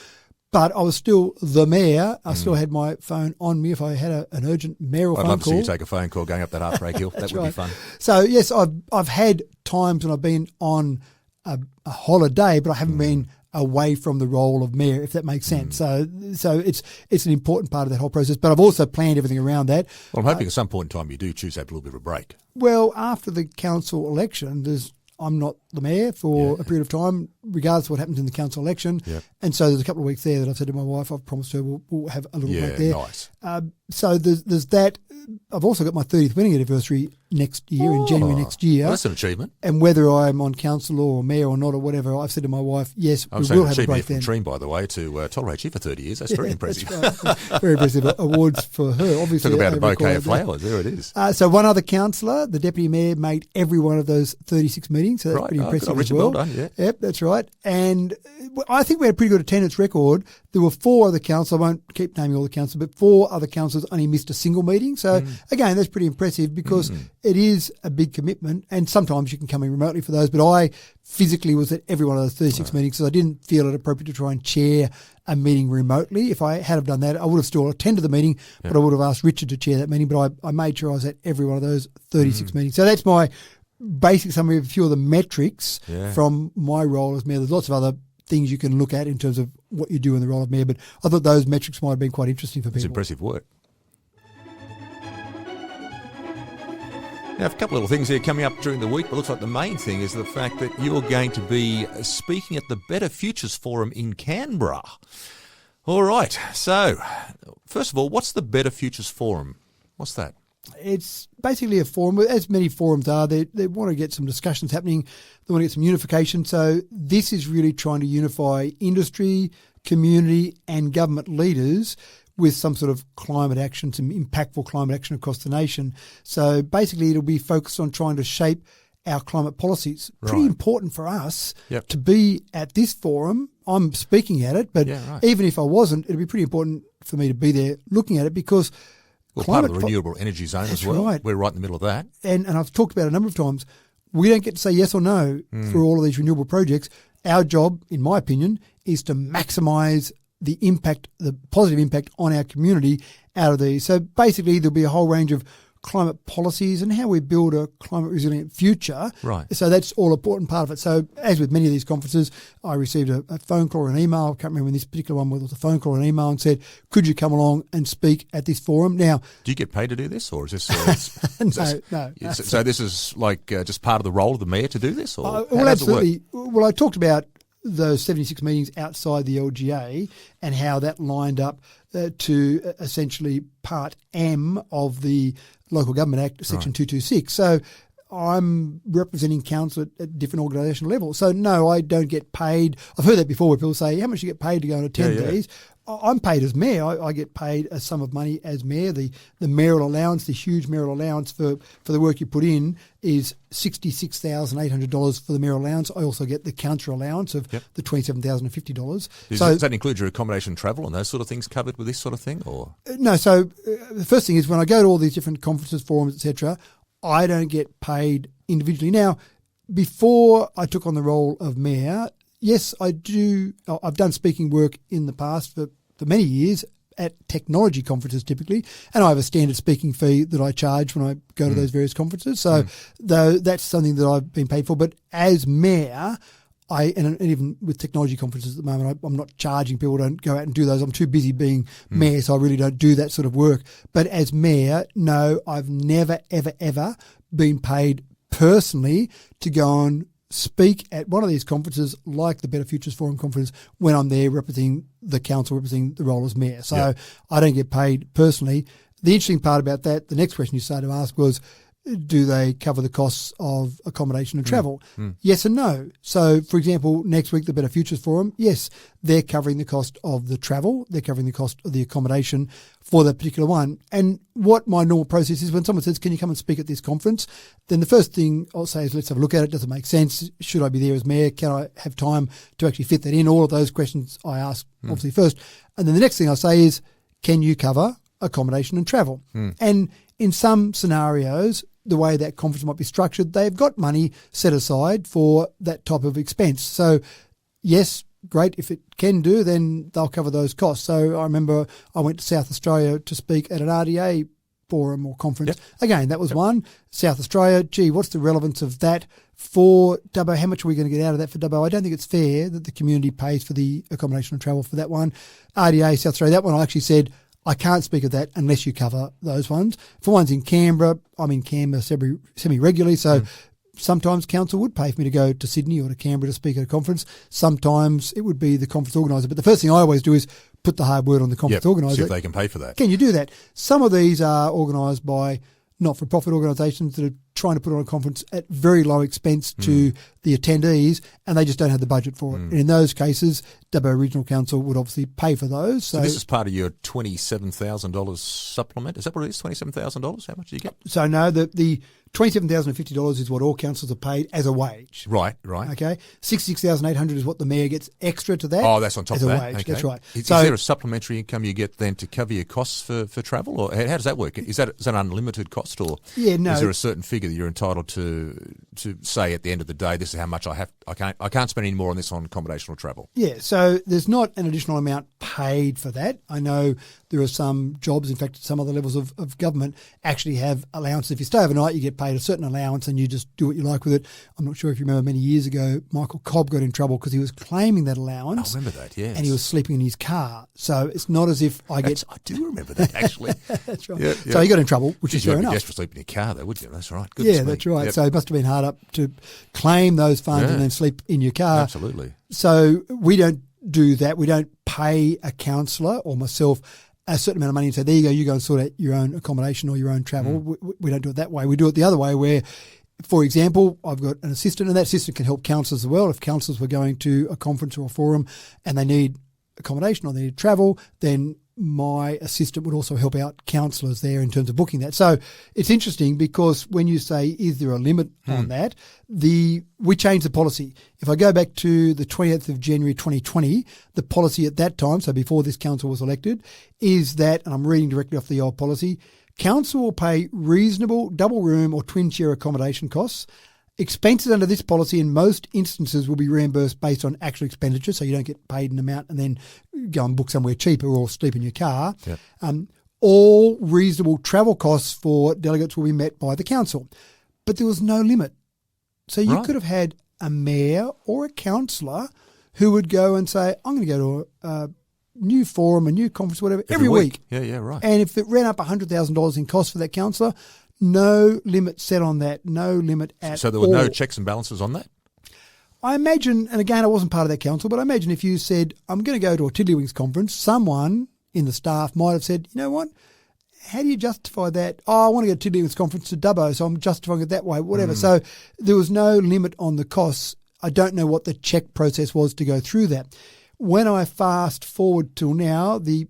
but I was still the mayor. I still had my phone on me if I had an urgent mayoral phone call. I'd love to see you take a phone call going up that Heartbreak Hill. That would be fun. So, yes, I've had times when I've been on a holiday, but I haven't been away from the role of mayor, if that makes sense. So it's an important part of that whole process. But I've also planned everything around that. Well, I'm hoping at some point in time you do choose to have a little bit of a break. Well, after the council election, I'm not the mayor for a period of time, regardless of what happens in the council election. Yep. And so there's a couple of weeks there that I've said to my wife, I've promised her we'll have a little break there. Nice. So there's that. I've also got my 30th wedding anniversary next year, in January next year. Well, that's an achievement. And whether I'm on council or mayor or not or whatever, I've said to my wife, yes, we will have a break then. From by the way, to tolerate you for 30 years. That's very impressive. That's right. Very impressive awards for her, obviously. Talk about a bouquet of flowers. There it is. So one other councillor, the deputy mayor, made every one of those 36 meetings. So that's pretty impressive as well. Well done, Yep, that's right. And I think we had a pretty good attendance record. There were 4 other councillors. I won't keep naming all the councillors, but 4 other councillors only missed a single meeting. So again, that's pretty impressive because it is a big commitment, and sometimes you can come in remotely for those. But I physically was at every one of those 36 meetings, so I didn't feel it appropriate to try and chair a meeting remotely. If I had have done that, I would have still attended the meeting, but I would have asked Richard to chair that meeting. But I made sure I was at every one of those 36 meetings. So that's my basic summary of a few of the metrics from my role as mayor. There's lots of other things you can look at in terms of what you do in the role of mayor, but I thought those metrics might have been quite interesting for people. It's impressive work. Now, a couple of little things here coming up during the week, but looks like the main thing is the fact that you're going to be speaking at the Better Futures Forum in Canberra. All right. So, first of all, what's the Better Futures Forum? What's that? It's basically a forum, as many forums are. They want to get some discussions happening. They want to get some unification. So this is really trying to unify industry, community and government leaders with some sort of climate action, some impactful climate action across the nation. So basically it'll be focused on trying to shape our climate policies. Right. Pretty important for us to be at this forum. I'm speaking at it, but even if I wasn't, it'd be pretty important for me to be there looking at it because part of the renewable energy zone as well. Right. We're right in the middle of that. And I've talked about it a number of times. We don't get to say yes or no for all of these renewable projects. Our job, in my opinion, is to maximise the impact, the positive impact on our community out of these. So basically there'll be a whole range of climate policies and how we build a climate resilient future. Right. So that's all an important part of it. So as with many of these conferences, I received a phone call or an email. I can't remember when this particular one was a phone call or an email and said, could you come along and speak at this forum? Now, do you get paid to do this or is this? No. So this is like just part of the role of the mayor to do this? Or well, absolutely. Well, I talked about those 76 meetings outside the LGA and how that lined up to essentially Part M of the Local Government Act, Section 226. So I'm representing council at different organisational levels. So no, I don't get paid. I've heard that before where people say, how much do you get paid to go and attend these? I'm paid as mayor. I get paid a sum of money as mayor. The mayoral allowance, the huge mayoral allowance for the work you put in is $66,800 for the mayoral allowance. I also get the council allowance of the $27,050. Does that include your accommodation, travel and those sort of things covered with this sort of thing? Or no, so the first thing is when I go to all these different conferences, forums, etc., I don't get paid individually. Now, before I took on the role of mayor, yes, I do. I've done speaking work in the past for many years at technology conferences typically, and I have a standard speaking fee that I charge when I go to those various conferences. So though that's something that I've been paid for, but as mayor, and even with technology conferences at the moment, I'm not charging people, don't go out and do those. I'm too busy being mayor, so I really don't do that sort of work. But as mayor, no, I've never, ever, ever been paid personally to go and speak at one of these conferences like the Better Futures Forum conference when I'm there representing the council, representing the role as mayor. So I don't get paid personally. The interesting part about that, the next question you started to ask was, do they cover the costs of accommodation and travel? Yes and no. So, for example, next week, the Better Futures Forum, yes, they're covering the cost of the travel. They're covering the cost of the accommodation for that particular one. And what my normal process is when someone says, can you come and speak at this conference? Then the first thing I'll say is, let's have a look at it. Does it make sense? Should I be there as mayor? Can I have time to actually fit that in? All of those questions I ask, obviously, first. And then the next thing I say is, can you cover accommodation and travel? And in some scenarios, the way that conference might be structured, they've got money set aside for that type of expense. So, yes, great. If it can do, then they'll cover those costs. So I remember I went to South Australia to speak at an RDA forum or conference. Again, that was one. South Australia, gee, what's the relevance of that for Dubbo? How much are we going to get out of that for Dubbo? I don't think it's fair that the community pays for the accommodation and travel for that one. RDA, South Australia, that one I actually said, I can't speak of that unless you cover those ones. For ones in Canberra, I'm in Canberra semi-regularly, so sometimes council would pay for me to go to Sydney or to Canberra to speak at a conference. Sometimes it would be the conference organiser. But the first thing I always do is put the hard word on the conference organiser. See if they can pay for that. Can you do that? Some of these are organised by not-for-profit organisations that are trying to put on a conference at very low expense to the attendees, and they just don't have the budget for it. And in those cases, Dubbo Regional Council would obviously pay for those. So this is part of your $27,000 supplement. Is that what it is, $27,000? How much do you get? So no, the $27,050 is what all councils are paid as a wage. Right. Okay. $66,800 is what the mayor gets extra to that. Oh, that's on top as of a that. wage. Okay. That's right. Is there a supplementary income you get then to cover your costs for travel, or how does that work? Is that an unlimited cost, or is there a certain figure that you're entitled to say at the end of the day, this is how much I have? I can't spend any more on this on accommodation or travel. Yeah. So there's not an additional amount paid for that. I know there are some jobs, in fact, some other levels of government actually have allowances. If you stay overnight, you get paid a certain allowance and you just do what you like with it. I'm not sure if you remember many years ago, Michael Cobb got in trouble because he was claiming that allowance. I remember that, yes. And he was sleeping in his car. So it's not as if I do remember that, actually. That's right. Yeah. So he got in trouble, which is fair enough. Just for sleeping in your car, though, would you? That's right. Yeah, that's right. Yep. So it must have been hard up to claim those funds and then sleep in your car. Absolutely. So we don't do that. We don't pay a counsellor or myself a certain amount of money and say, there you go and sort out your own accommodation or your own travel. We don't do it that way. We do it the other way where, for example, I've got an assistant and that assistant can help counsellors as well. If counsellors were going to a conference or a forum and they need accommodation or they need travel, then my assistant would also help out counsellors there in terms of booking that. So it's interesting because when you say, is there a limit on that, we changed the policy. If I go back to the 20th of January 2020, the policy at that time, so before this council was elected, is that, and I'm reading directly off the old policy, council will pay reasonable double room or twin share accommodation costs. Expenses under this policy in most instances will be reimbursed based on actual expenditure, so you don't get paid an amount and then go and book somewhere cheaper or sleep in your car. Yep. All reasonable travel costs for delegates will be met by the council. But there was no limit. So you could have had a mayor or a councillor who would go and say, I'm going to go to a new forum, a new conference, whatever, every week. Yeah, right. And if it ran up $100,000 in cost for that councillor, no limit set on that, no limit at all. So there were no checks and balances on that? I imagine, and again, I wasn't part of that council, but I imagine if you said, I'm going to go to a Tiddlywinks conference, someone in the staff might have said, you know what, how do you justify that? Oh, I want to go to Tiddlywinks conference to Dubbo, so I'm justifying it that way, whatever. So there was no limit on the costs. I don't know what the check process was to go through that. When I fast forward till now, the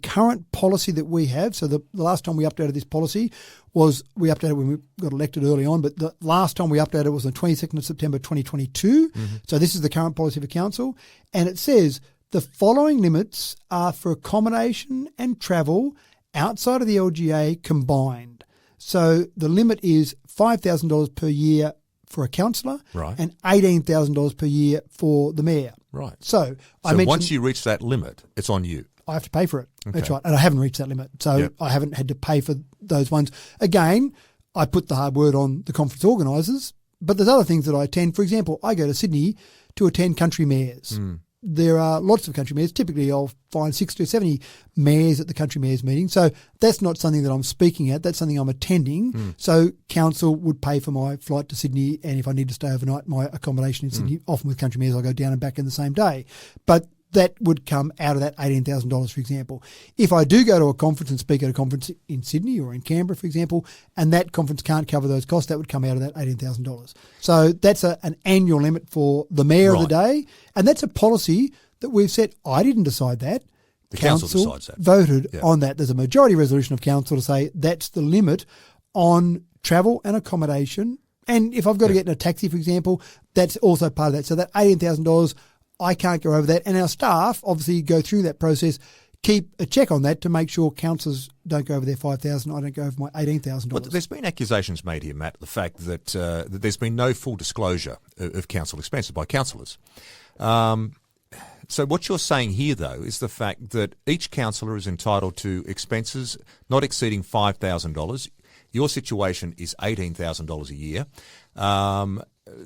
current policy that we have, so the last time we updated this policy was we updated when we got elected early on, but the last time we updated was on the 22nd of September 2022. So this is the current policy for council. And it says the following limits are for accommodation and travel outside of the LGA combined. So the limit is $5,000 per year for a councillor and $18,000 per year for the mayor. Right. So once you reach that limit, it's on you. I have to pay for it. Okay. That's right. And I haven't reached that limit. So I haven't had to pay for those ones. Again, I put the hard word on the conference organisers, but there's other things that I attend. For example, I go to Sydney to attend country mayors. There are lots of country mayors. Typically, I'll find 60 or 70 mayors at the country mayors meeting. So that's not something that I'm speaking at. That's something I'm attending. So council would pay for my flight to Sydney, and if I need to stay overnight, my accommodation in Sydney. Often with country mayors, I'll go down and back in the same day. But that would come out of that $18,000, for example. If I do go to a conference and speak at a conference in Sydney or in Canberra, for example, and that conference can't cover those costs, that would come out of that $18,000. So that's an annual limit for the mayor of the day, and that's a policy that we've set. I didn't decide that. The council decides that. Voted on that. There's a majority resolution of council to say that's the limit on travel and accommodation. And if I've got to get in a taxi, for example, that's also part of that. So that $18,000, I can't go over that. And our staff obviously go through that process, keep a check on that to make sure councillors don't go over their $5,000, I don't go over my $18,000. But there's been accusations made here, Matt, the fact that, that there's been no full disclosure of council expenses by councillors. So what you're saying here, though, is the fact that each councillor is entitled to expenses not exceeding $5,000. Your situation is $18,000 a year.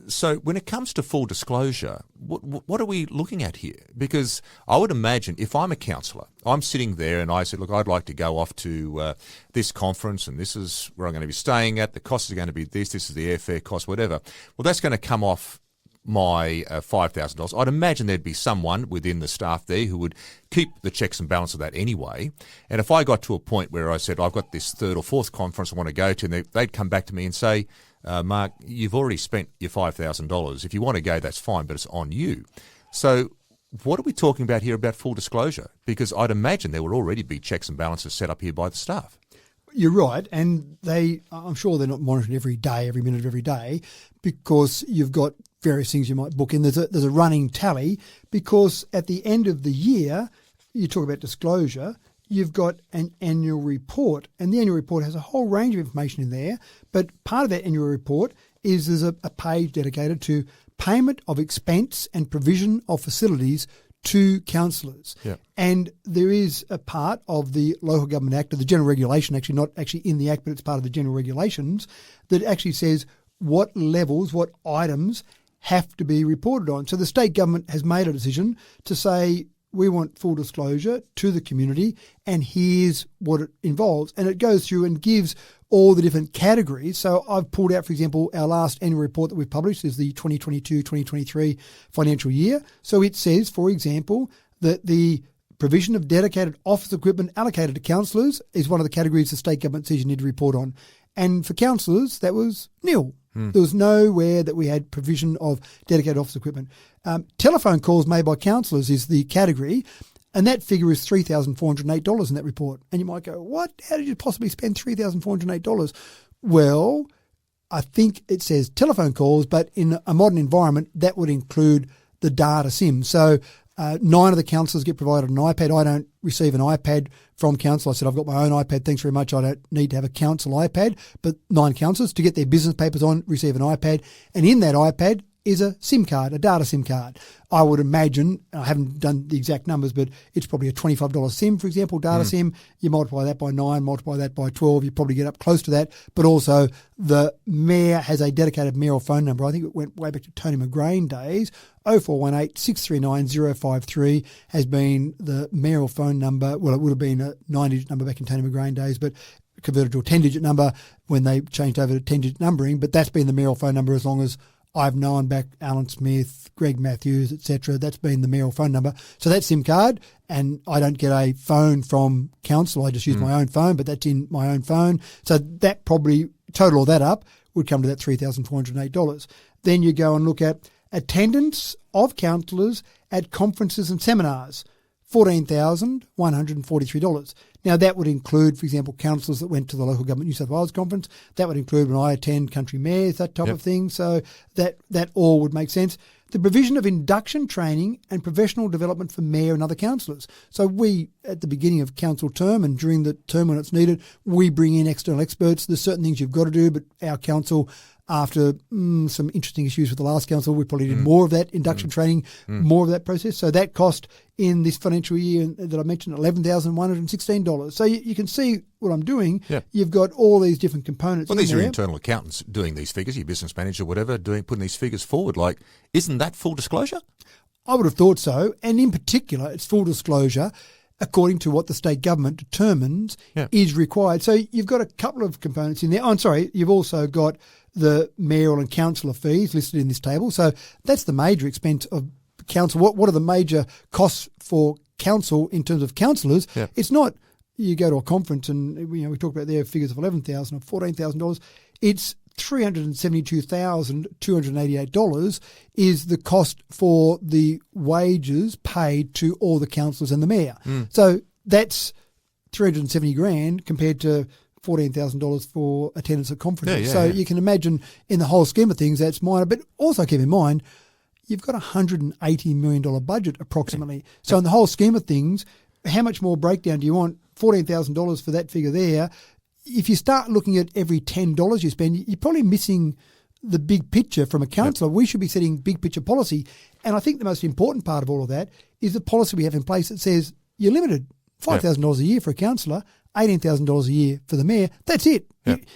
So when it comes to full disclosure, what are we looking at here? Because I would imagine if I'm a councillor, I'm sitting there and I said, look, I'd like to go off to this conference and this is where I'm going to be staying at. The cost is going to be this is the airfare cost, whatever. Well, that's going to come off my $5,000. I'd imagine there'd be someone within the staff there who would keep the checks and balance of that anyway. And if I got to a point where I said, I've got this third or fourth conference I want to go to, and they'd come back to me and say, Mark, you've already spent your $5,000. If you want to go, that's fine, but it's on you. So what are we talking about here about full disclosure? Because I'd imagine there would already be checks and balances set up here by the staff. You're right, and I'm sure they're not monitoring every day, every minute of every day, because you've got various things you might book in. There's a running tally, because at the end of the year, you talk about disclosure, you've got an annual report, and the annual report has a whole range of information in there, but part of that annual report is there's a page dedicated to payment of expense and provision of facilities to councillors. Yep. And there is a part of the Local Government Act, or the General Regulation, actually not actually in the Act, but it's part of the General Regulations, that actually says what levels, what items have to be reported on. So the state government has made a decision to say we want full disclosure to the community, and here's what it involves. And it goes through and gives all the different categories. So I've pulled out, for example, our last annual report that we've published is the 2022-2023 financial year. So it says, for example, that the provision of dedicated office equipment allocated to councillors is one of the categories the state government says you need to report on. And for councillors, that was nil. There was nowhere that we had provision of dedicated office equipment. Telephone calls made by councillors is the category, and that figure is $3,408 in that report. And you might go, what? How did you possibly spend $3,408? Well, I think it says telephone calls, but in a modern environment, that would include the data SIM. So 9 of the councillors get provided an iPad. I don't receive an iPad from council. I said, I've got my own iPad. Thanks very much. I don't need to have a council iPad. But 9 councillors, to get their business papers on, receive an iPad. And in that iPad is a SIM card, a data SIM card. I would imagine, I haven't done the exact numbers, but it's probably a $25 SIM, for example, data SIM. You multiply that by 9, multiply that by 12, you probably get up close to that. But also the mayor has a dedicated mayoral phone number. I think it went way back to Tony McGrain days. 0418 639 053 has been the mayoral phone number. Well, it would have been a 9-digit number back in Tony McGrain days, but converted to a 10-digit number when they changed over to 10-digit numbering. But that's been the mayoral phone number as long as I've known back Alan Smith, Greg Matthews, etc. That's been the mayoral phone number. So that's SIM card, and I don't get a phone from council. I just use my own phone, but that's in my own phone. So that probably, total all that up, would come to that $3,408. Then you go and look at attendance of councillors at conferences and seminars, $14,143. Now, that would include, for example, councillors that went to the Local Government New South Wales conference. That would include when I attend country mayors, that type of thing. So that all would make sense. The provision of induction training and professional development for mayor and other councillors. So we, at the beginning of council term and during the term when it's needed, we bring in external experts. There's certain things you've got to do, but our council, after some interesting issues with the last council, we probably did more of that induction training, more of that process. So that cost in this financial year that I mentioned, $11,116. So you can see what I'm doing. Yeah. You've got all these different components. Well, these are internal accountants doing these figures, your business manager, whatever, putting these figures forward. Like, isn't that full disclosure? I would have thought so. And in particular, it's full disclosure according to what the state government determines is required. So you've got a couple of components in there. Oh, I'm sorry, you've also got the mayoral and councillor fees listed in this table. So that's the major expense of council. What are the major costs for council in terms of councillors? Yeah. It's not you go to a conference and we talk about their figures of $11,000 or $14,000. It's $372,288 is the cost for the wages paid to all the councillors and the mayor. So that's $370,000 compared to $14,000 for attendance at conferences. You can imagine in the whole scheme of things that's minor. But also keep in mind, you've got a $180 million budget approximately. So in the whole scheme of things, how much more breakdown do you want? $14,000 for that figure there. If you start looking at every $10 you spend, you're probably missing the big picture from a councillor. We should be setting big picture policy. And I think the most important part of all of that is the policy we have in place that says you're limited $5,000 a year for a councillor, $18,000 a year for the mayor. That's it.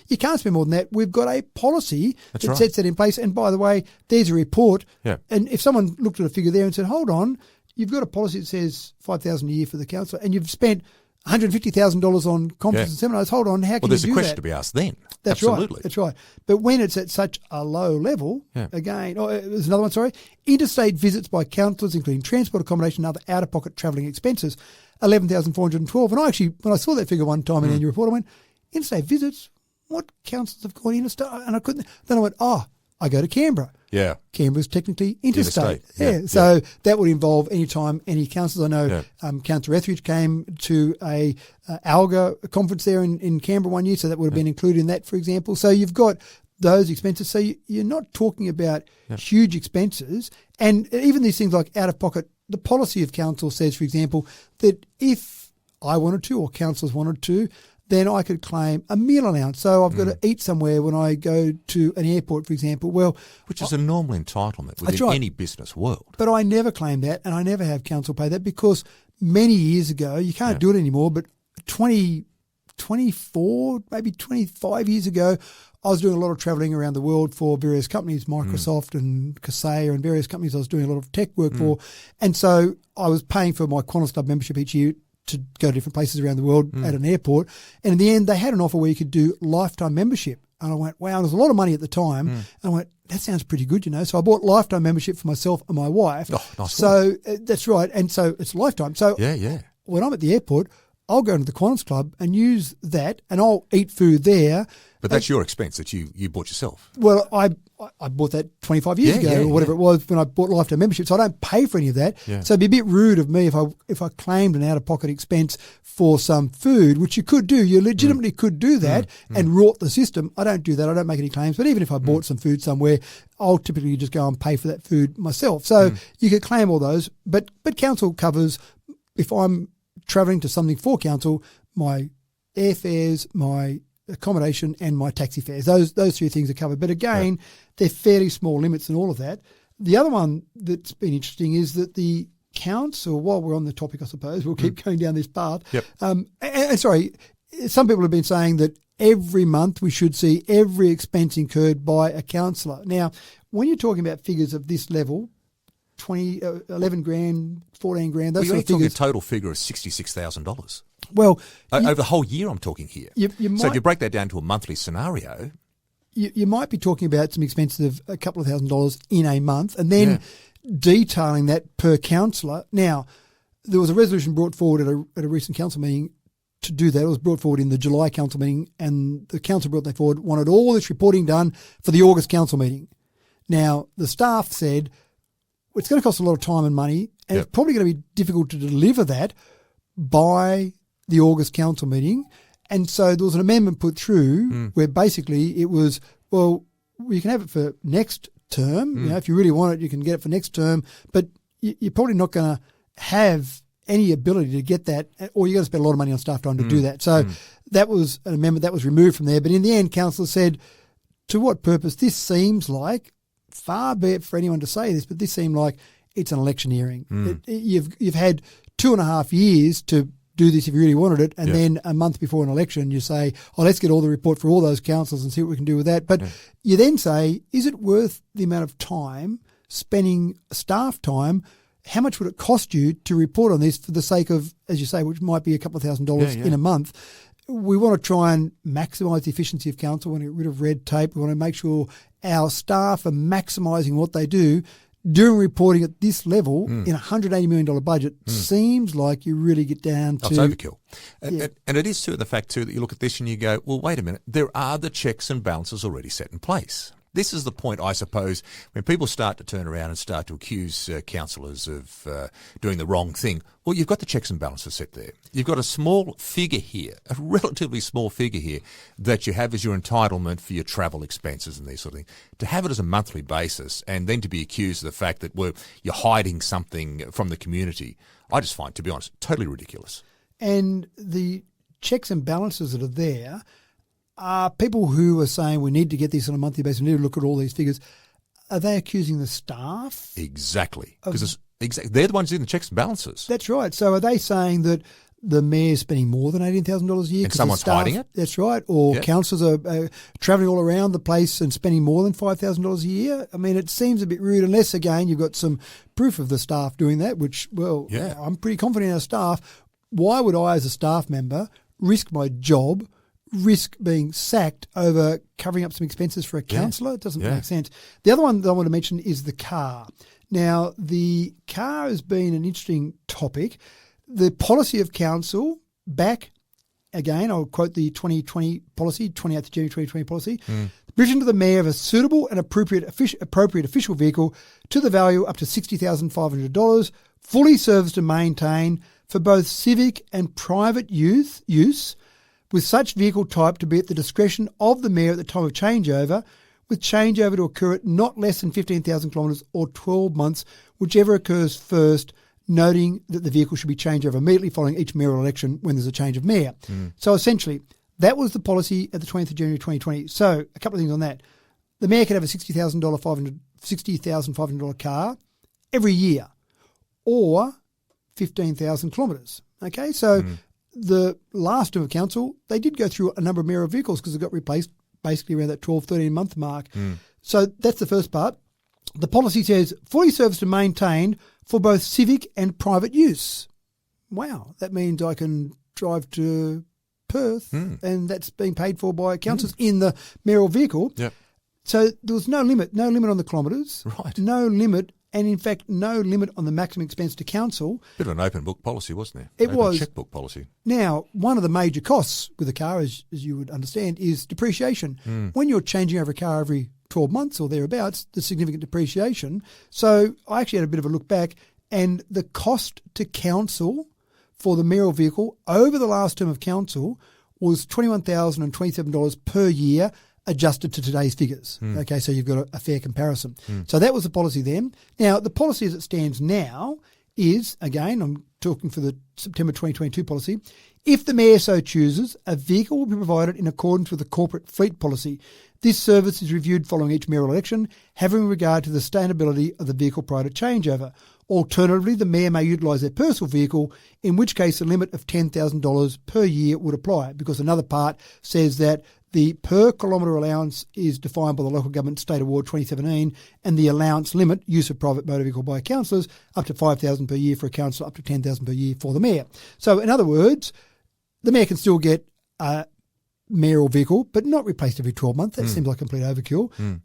You can't spend more than that. We've got a policy that sets that in place. And by the way, there's a report. And if someone looked at a figure there and said, hold on, you've got a policy that says $5,000 a year for the councillor and you've spent $150,000 on conferences and seminars. Hold on, how can you do that? Well, there's a question to be asked then. That's Absolutely. Right. That's right. But when it's at such a low level, again, there's another one, interstate visits by councillors, including transport, accommodation, and other out-of-pocket travelling expenses, $11,412. And I actually, when I saw that figure one time in the annual report, I went, interstate visits? What councils have gone interstate? And I couldn't. Then I went, I go to Canberra. Yeah. Canberra's technically interstate. So that would involve any time any councils. I know Councillor Etheridge came to a ALGA conference there in Canberra one year, so that would have been included in that, for example. So you've got those expenses. So you're not talking about huge expenses. And even these things like out-of-pocket, the policy of council says, for example, that if I wanted to or councillors wanted to, then I could claim a meal allowance. So I've got to eat somewhere when I go to an airport, for example. Well, which is a normal entitlement within any business world. But I never claim that, and I never have council pay that because many years ago, you can't do it anymore, but 24, maybe 25 years ago, I was doing a lot of travelling around the world for various companies, Microsoft and Kaseya and various companies I was doing a lot of tech work for. And so I was paying for my Qantas Club membership each year to go to different places around the world at an airport. And in the end, they had an offer where you could do lifetime membership. And I went, wow, there's a lot of money at the time. And I went, that sounds pretty good, So I bought lifetime membership for myself and my wife. Oh, nice. So that's right. And so it's lifetime. So Yeah. when I'm at the airport, I'll go into the Qantas Club and use that, and I'll eat food there. But that's your expense that you bought yourself. Well, I bought that 25 years ago or whatever it was when I bought lifetime membership, so I don't pay for any of that. Yeah. So it'd be a bit rude of me if I claimed an out-of-pocket expense for some food, which you could do. You legitimately could do that and rort the system. I don't do that. I don't make any claims. But even if I bought some food somewhere, I'll typically just go and pay for that food myself. So you could claim all those. But council covers, if I'm travelling to something for council, my airfares, my accommodation and my taxi fares. Those three things are covered. But again, they're fairly small limits and all of that. The other one that's been interesting is that the council, while we're on the topic, I suppose, we'll keep going down this path. Yep. And sorry, some people have been saying that every month we should see every expense incurred by a councillor. Now, when you're talking about figures of this level, 11 grand, 14 grand, those You're sort of talking a figures. total figure of $66,000. Well, Over the whole year I'm talking here. You So if might- you break that down to a monthly scenario, you might be talking about some expenses of a couple of $1,000s in a month and then detailing that per councillor. Now, there was a resolution brought forward at a recent council meeting to do that. It was brought forward in the July council meeting, and the council brought that forward, wanted all this reporting done for the August council meeting. Now, the staff said, it's going to cost a lot of time and money, and it's probably going to be difficult to deliver that by the August council meeting. And so there was an amendment put through where basically it was, well, you can have it for next term. If you really want it, you can get it for next term, but you're probably not going to have any ability to get that, or you're going to spend a lot of money on staff time to do that. So that was an amendment that was removed from there. But in the end, council said, to what purpose? This seems like, far be it for anyone to say this, but this seemed like it's an electioneering. You've had 2.5 years to do this if you really wanted it, and then a month before an election you say, oh, let's get all the report for all those councils and see what we can do with that. But you then say, is it worth the amount of time, spending staff time? How much would it cost you to report on this for the sake of, as you say, which might be a couple of $1,000s in a month? We want to try and maximise the efficiency of council. We want to get rid of red tape. We want to make sure our staff are maximising what they do. Doing reporting at this level in a $180 million budget seems like you really get down to... That's overkill. And it is too the fact too that you look at this and you go, well, wait a minute, there are the checks and balances already set in place. This is the point, I suppose, when people start to turn around and start to accuse councillors of doing the wrong thing. Well, you've got the checks and balances set there. You've got a small figure here, a relatively small figure here, that you have as your entitlement for your travel expenses and these sort of things. To have it as a monthly basis and then to be accused of the fact that you're hiding something from the community, I just find, to be honest, totally ridiculous. And the checks and balances that are there are people who are saying we need to get this on a monthly basis, we need to look at all these figures. Are they accusing the staff? Exactly. Because they're the ones doing the checks and balances. That's right. So are they saying that the mayor's spending more than $18,000 a year? And someone's hiding it? That's right. Or councillors are travelling all around the place and spending more than $5,000 a year? I mean, it seems a bit rude unless, again, you've got some proof of the staff doing that, which, I'm pretty confident in our staff. Why would I, as a staff member, risk my job, risk being sacked over covering up some expenses for a councillor? It doesn't make sense. The other one that I want to mention is the car. Now, the car has been an interesting topic. The policy of council back, again, I'll quote the 2020 policy, 28th January 2020 policy, the provision to the mayor of a suitable and appropriate official vehicle to the value up to $60,500, fully serviced and maintained for both civic and private use, with such vehicle type to be at the discretion of the mayor at the time of changeover, with changeover to occur at not less than 15,000 kilometres or 12 months, whichever occurs first, noting that the vehicle should be changed over immediately following each mayoral election when there's a change of mayor. So essentially, that was the policy at the 20th of January 2020. So a couple of things on that. The mayor could have a $60,500 car every year or 15,000 kilometres. Okay, so the last term of council, they did go through a number of mayoral vehicles because they got replaced basically around that 12, 13-month mark. So that's the first part. The policy says fully serviced and maintained for both civic and private use. Wow, that means I can drive to Perth and that's being paid for by councils in the Mayoral vehicle. Yep. So there was no limit on the kilometres. Right. No limit, and in fact, no limit on the maximum expense to council. Bit of an open book policy, wasn't there? It Open was. checkbook policy. Now, one of the major costs with a car, as you would understand, is depreciation. When you're changing over a car every 12 months or thereabouts, there's significant depreciation. So I actually had a bit of a look back, and the cost to council for the Mayoral vehicle over the last term of council was $21,027 per year, adjusted to today's figures. Okay, so you've got a fair comparison. So that was the policy then. Now, the policy as it stands now is, again, I'm talking for the September 2022 policy, if the Mayor so chooses, a vehicle will be provided in accordance with the corporate fleet policy. This service is reviewed following each mayoral election, having regard to the sustainability of the vehicle prior to changeover. Alternatively, the Mayor may utilise their personal vehicle, in which case a limit of $10,000 per year would apply, because another part says that the per kilometre allowance is defined by the Local Government State Award 2017, and the allowance limit, use of private motor vehicle by councillors, up to $5,000 per year for a councillor, up to $10,000 per year for the Mayor. So in other words, the Mayor can still get a mayoral vehicle, but not replaced every 12 months. That seems like complete overkill.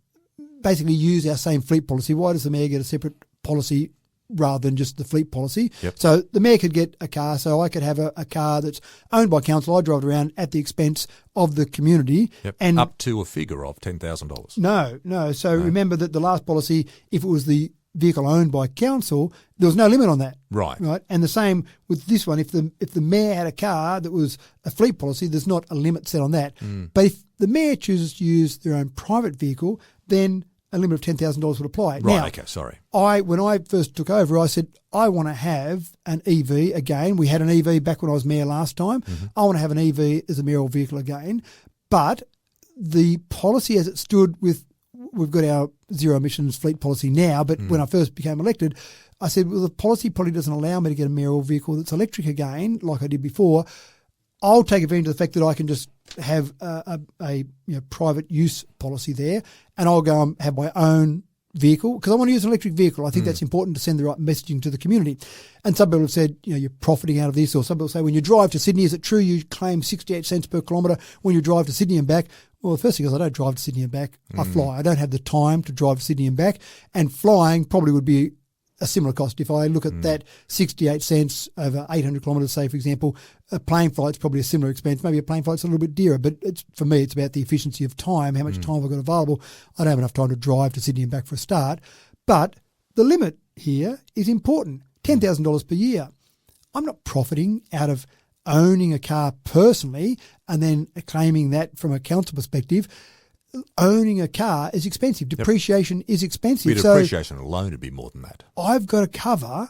Basically use our same fleet policy. Why does the Mayor get a separate policy rather than just the fleet policy? Yep. So the Mayor could get a car, so I could have a car that's owned by council. I drive it around at the expense of the community. Yep. And up to a figure of $10,000. No. So remember that the last policy, if it was the vehicle owned by council, there was no limit on that. Right. And the same with this one. If the Mayor had a car that was a fleet policy, there's not a limit set on that. But if the Mayor chooses to use their own private vehicle, then a limit of $10,000 would apply. Right, now, okay, sorry. When I first took over, I said, I want to have an EV again. We had an EV back when I was Mayor last time. I want to have an EV as a mayoral vehicle again. But the policy as it stood we've got our zero emissions fleet policy now, but when I first became elected, I said, well, the policy probably doesn't allow me to get a mayoral vehicle that's electric again, like I did before. I'll take advantage of the fact that I can just have a private use policy there, and I'll go and have my own vehicle because I want to use an electric vehicle. I think that's important to send the right messaging to the community. And some people have said, you're profiting out of this, or some people say when you drive to Sydney, is it true you claim 68 cents per kilometre when you drive to Sydney and back? Well, the first thing is I don't drive to Sydney and back. I fly. I don't have the time to drive to Sydney and back, and flying probably would be a similar cost. If I look at that 68 cents over 800 kilometres, say, for example, a plane flight's probably a similar expense. Maybe a plane flight's a little bit dearer, but for me, it's about the efficiency of time, how much time I've got available. I don't have enough time to drive to Sydney and back for a start. But the limit here is important, $10,000 per year. I'm not profiting out of owning a car personally and then claiming that from a council perspective. Owning a car is expensive. Depreciation is expensive. Depreciation alone would be more than that. I've got to cover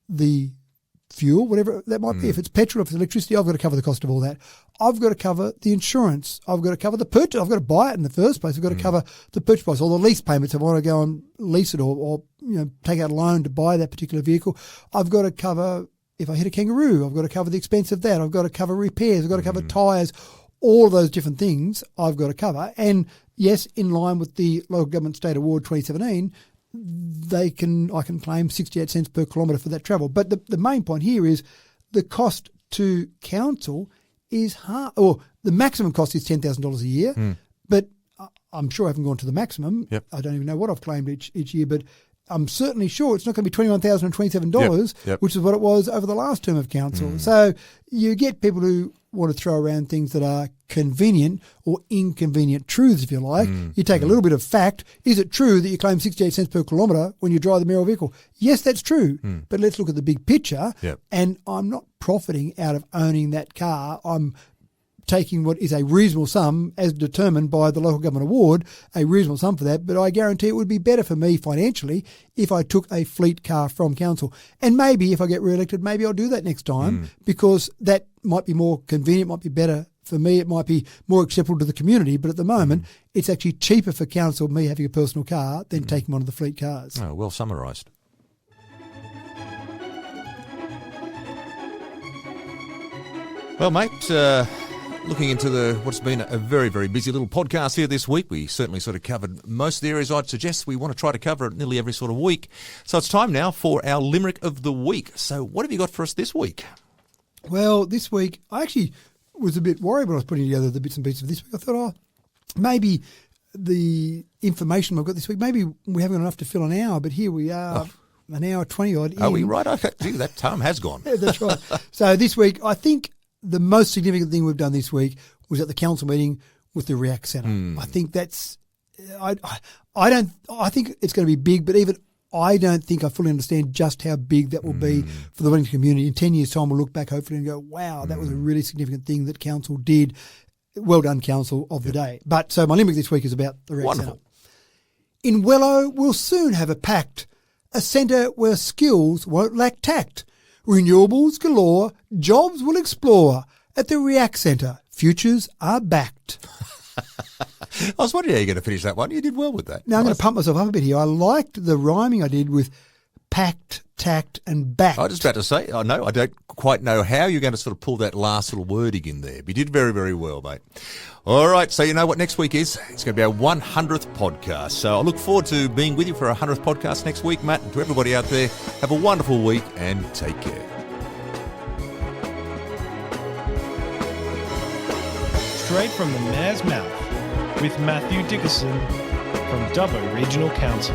the fuel, whatever that might be. If it's petrol, if it's electricity, I've got to cover the cost of all that. I've got to cover the insurance. I've got to cover the purchase. I've got to buy it in the first place. I've got to cover the purchase price or the lease payments if I want to go and lease it or take out a loan to buy that particular vehicle. I've got to cover, if I hit a kangaroo, I've got to cover the expense of that. I've got to cover repairs. I've got to cover tyres. All of those different things I've got to cover. And yes, in line with the Local Government State Award 2017, I can claim 68 cents per kilometre for that travel. But the main point here is the cost to council is the maximum cost is $10,000 a year. But I'm sure I haven't gone to the maximum. Yep. I don't even know what I've claimed each year, but I'm certainly sure it's not going to be $21,027, which is what it was over the last term of council. So you get people who want to throw around things that are convenient or inconvenient truths, if you like. You take a little bit of fact. Is it true that you claim 68 cents per kilometre when you drive the mayoral vehicle? Yes, that's true. But let's look at the big picture. And I'm not profiting out of owning that car. I'm taking what is a reasonable sum as determined by the Local Government Award, a reasonable sum for that, but I guarantee it would be better for me financially if I took a fleet car from council. And maybe if I get re-elected, maybe I'll do that next time because that might be more convenient, might be better for me, it might be more acceptable to the community, but at the moment it's actually cheaper for council, me having a personal car, than taking one of the fleet cars. Oh, well summarised. Well, mate, looking into what's been a very, very busy little podcast here this week. We certainly sort of covered most of the areas I'd suggest we want to try to cover nearly every sort of week. So it's time now for our Limerick of the week. So what have you got for us this week? Well, this week, I actually was a bit worried when I was putting together the bits and pieces of this week. I thought, maybe the information I've got this week, maybe we haven't got enough to fill an hour, but here we are, an hour 20 odd. Are we right? Okay. Gee, that time has gone. Yeah, that's right. So this week, I think the most significant thing we've done this week was at the council meeting with the React Centre. I think that's, I think it's going to be big, but even I don't think I fully understand just how big that will be for the Wellington community. In 10 years' time, we'll look back hopefully and go, wow, that was a really significant thing that council did. Well done, council of the day. But so my Limerick this week is about the React Centre. In Wello, we'll soon have a pact, a centre where skills won't lack tact. Renewables galore, jobs will explore. At the React Centre, futures are backed. I was wondering how you're going to finish that one. You did well with that. Now, I'm going to pump myself up a bit here. I liked the rhyming I did with packed, tact and backed. I was just about to say, I don't quite know how you're going to sort of pull that last little wording in there. But you did very, very well, mate. All right, so you know what next week is? It's going to be our 100th podcast. So I look forward to being with you for our 100th podcast next week, Matt. And to everybody out there, have a wonderful week and take care. Straight from the mayor's mouth with Matthew Dickerson from Dubbo Regional Council.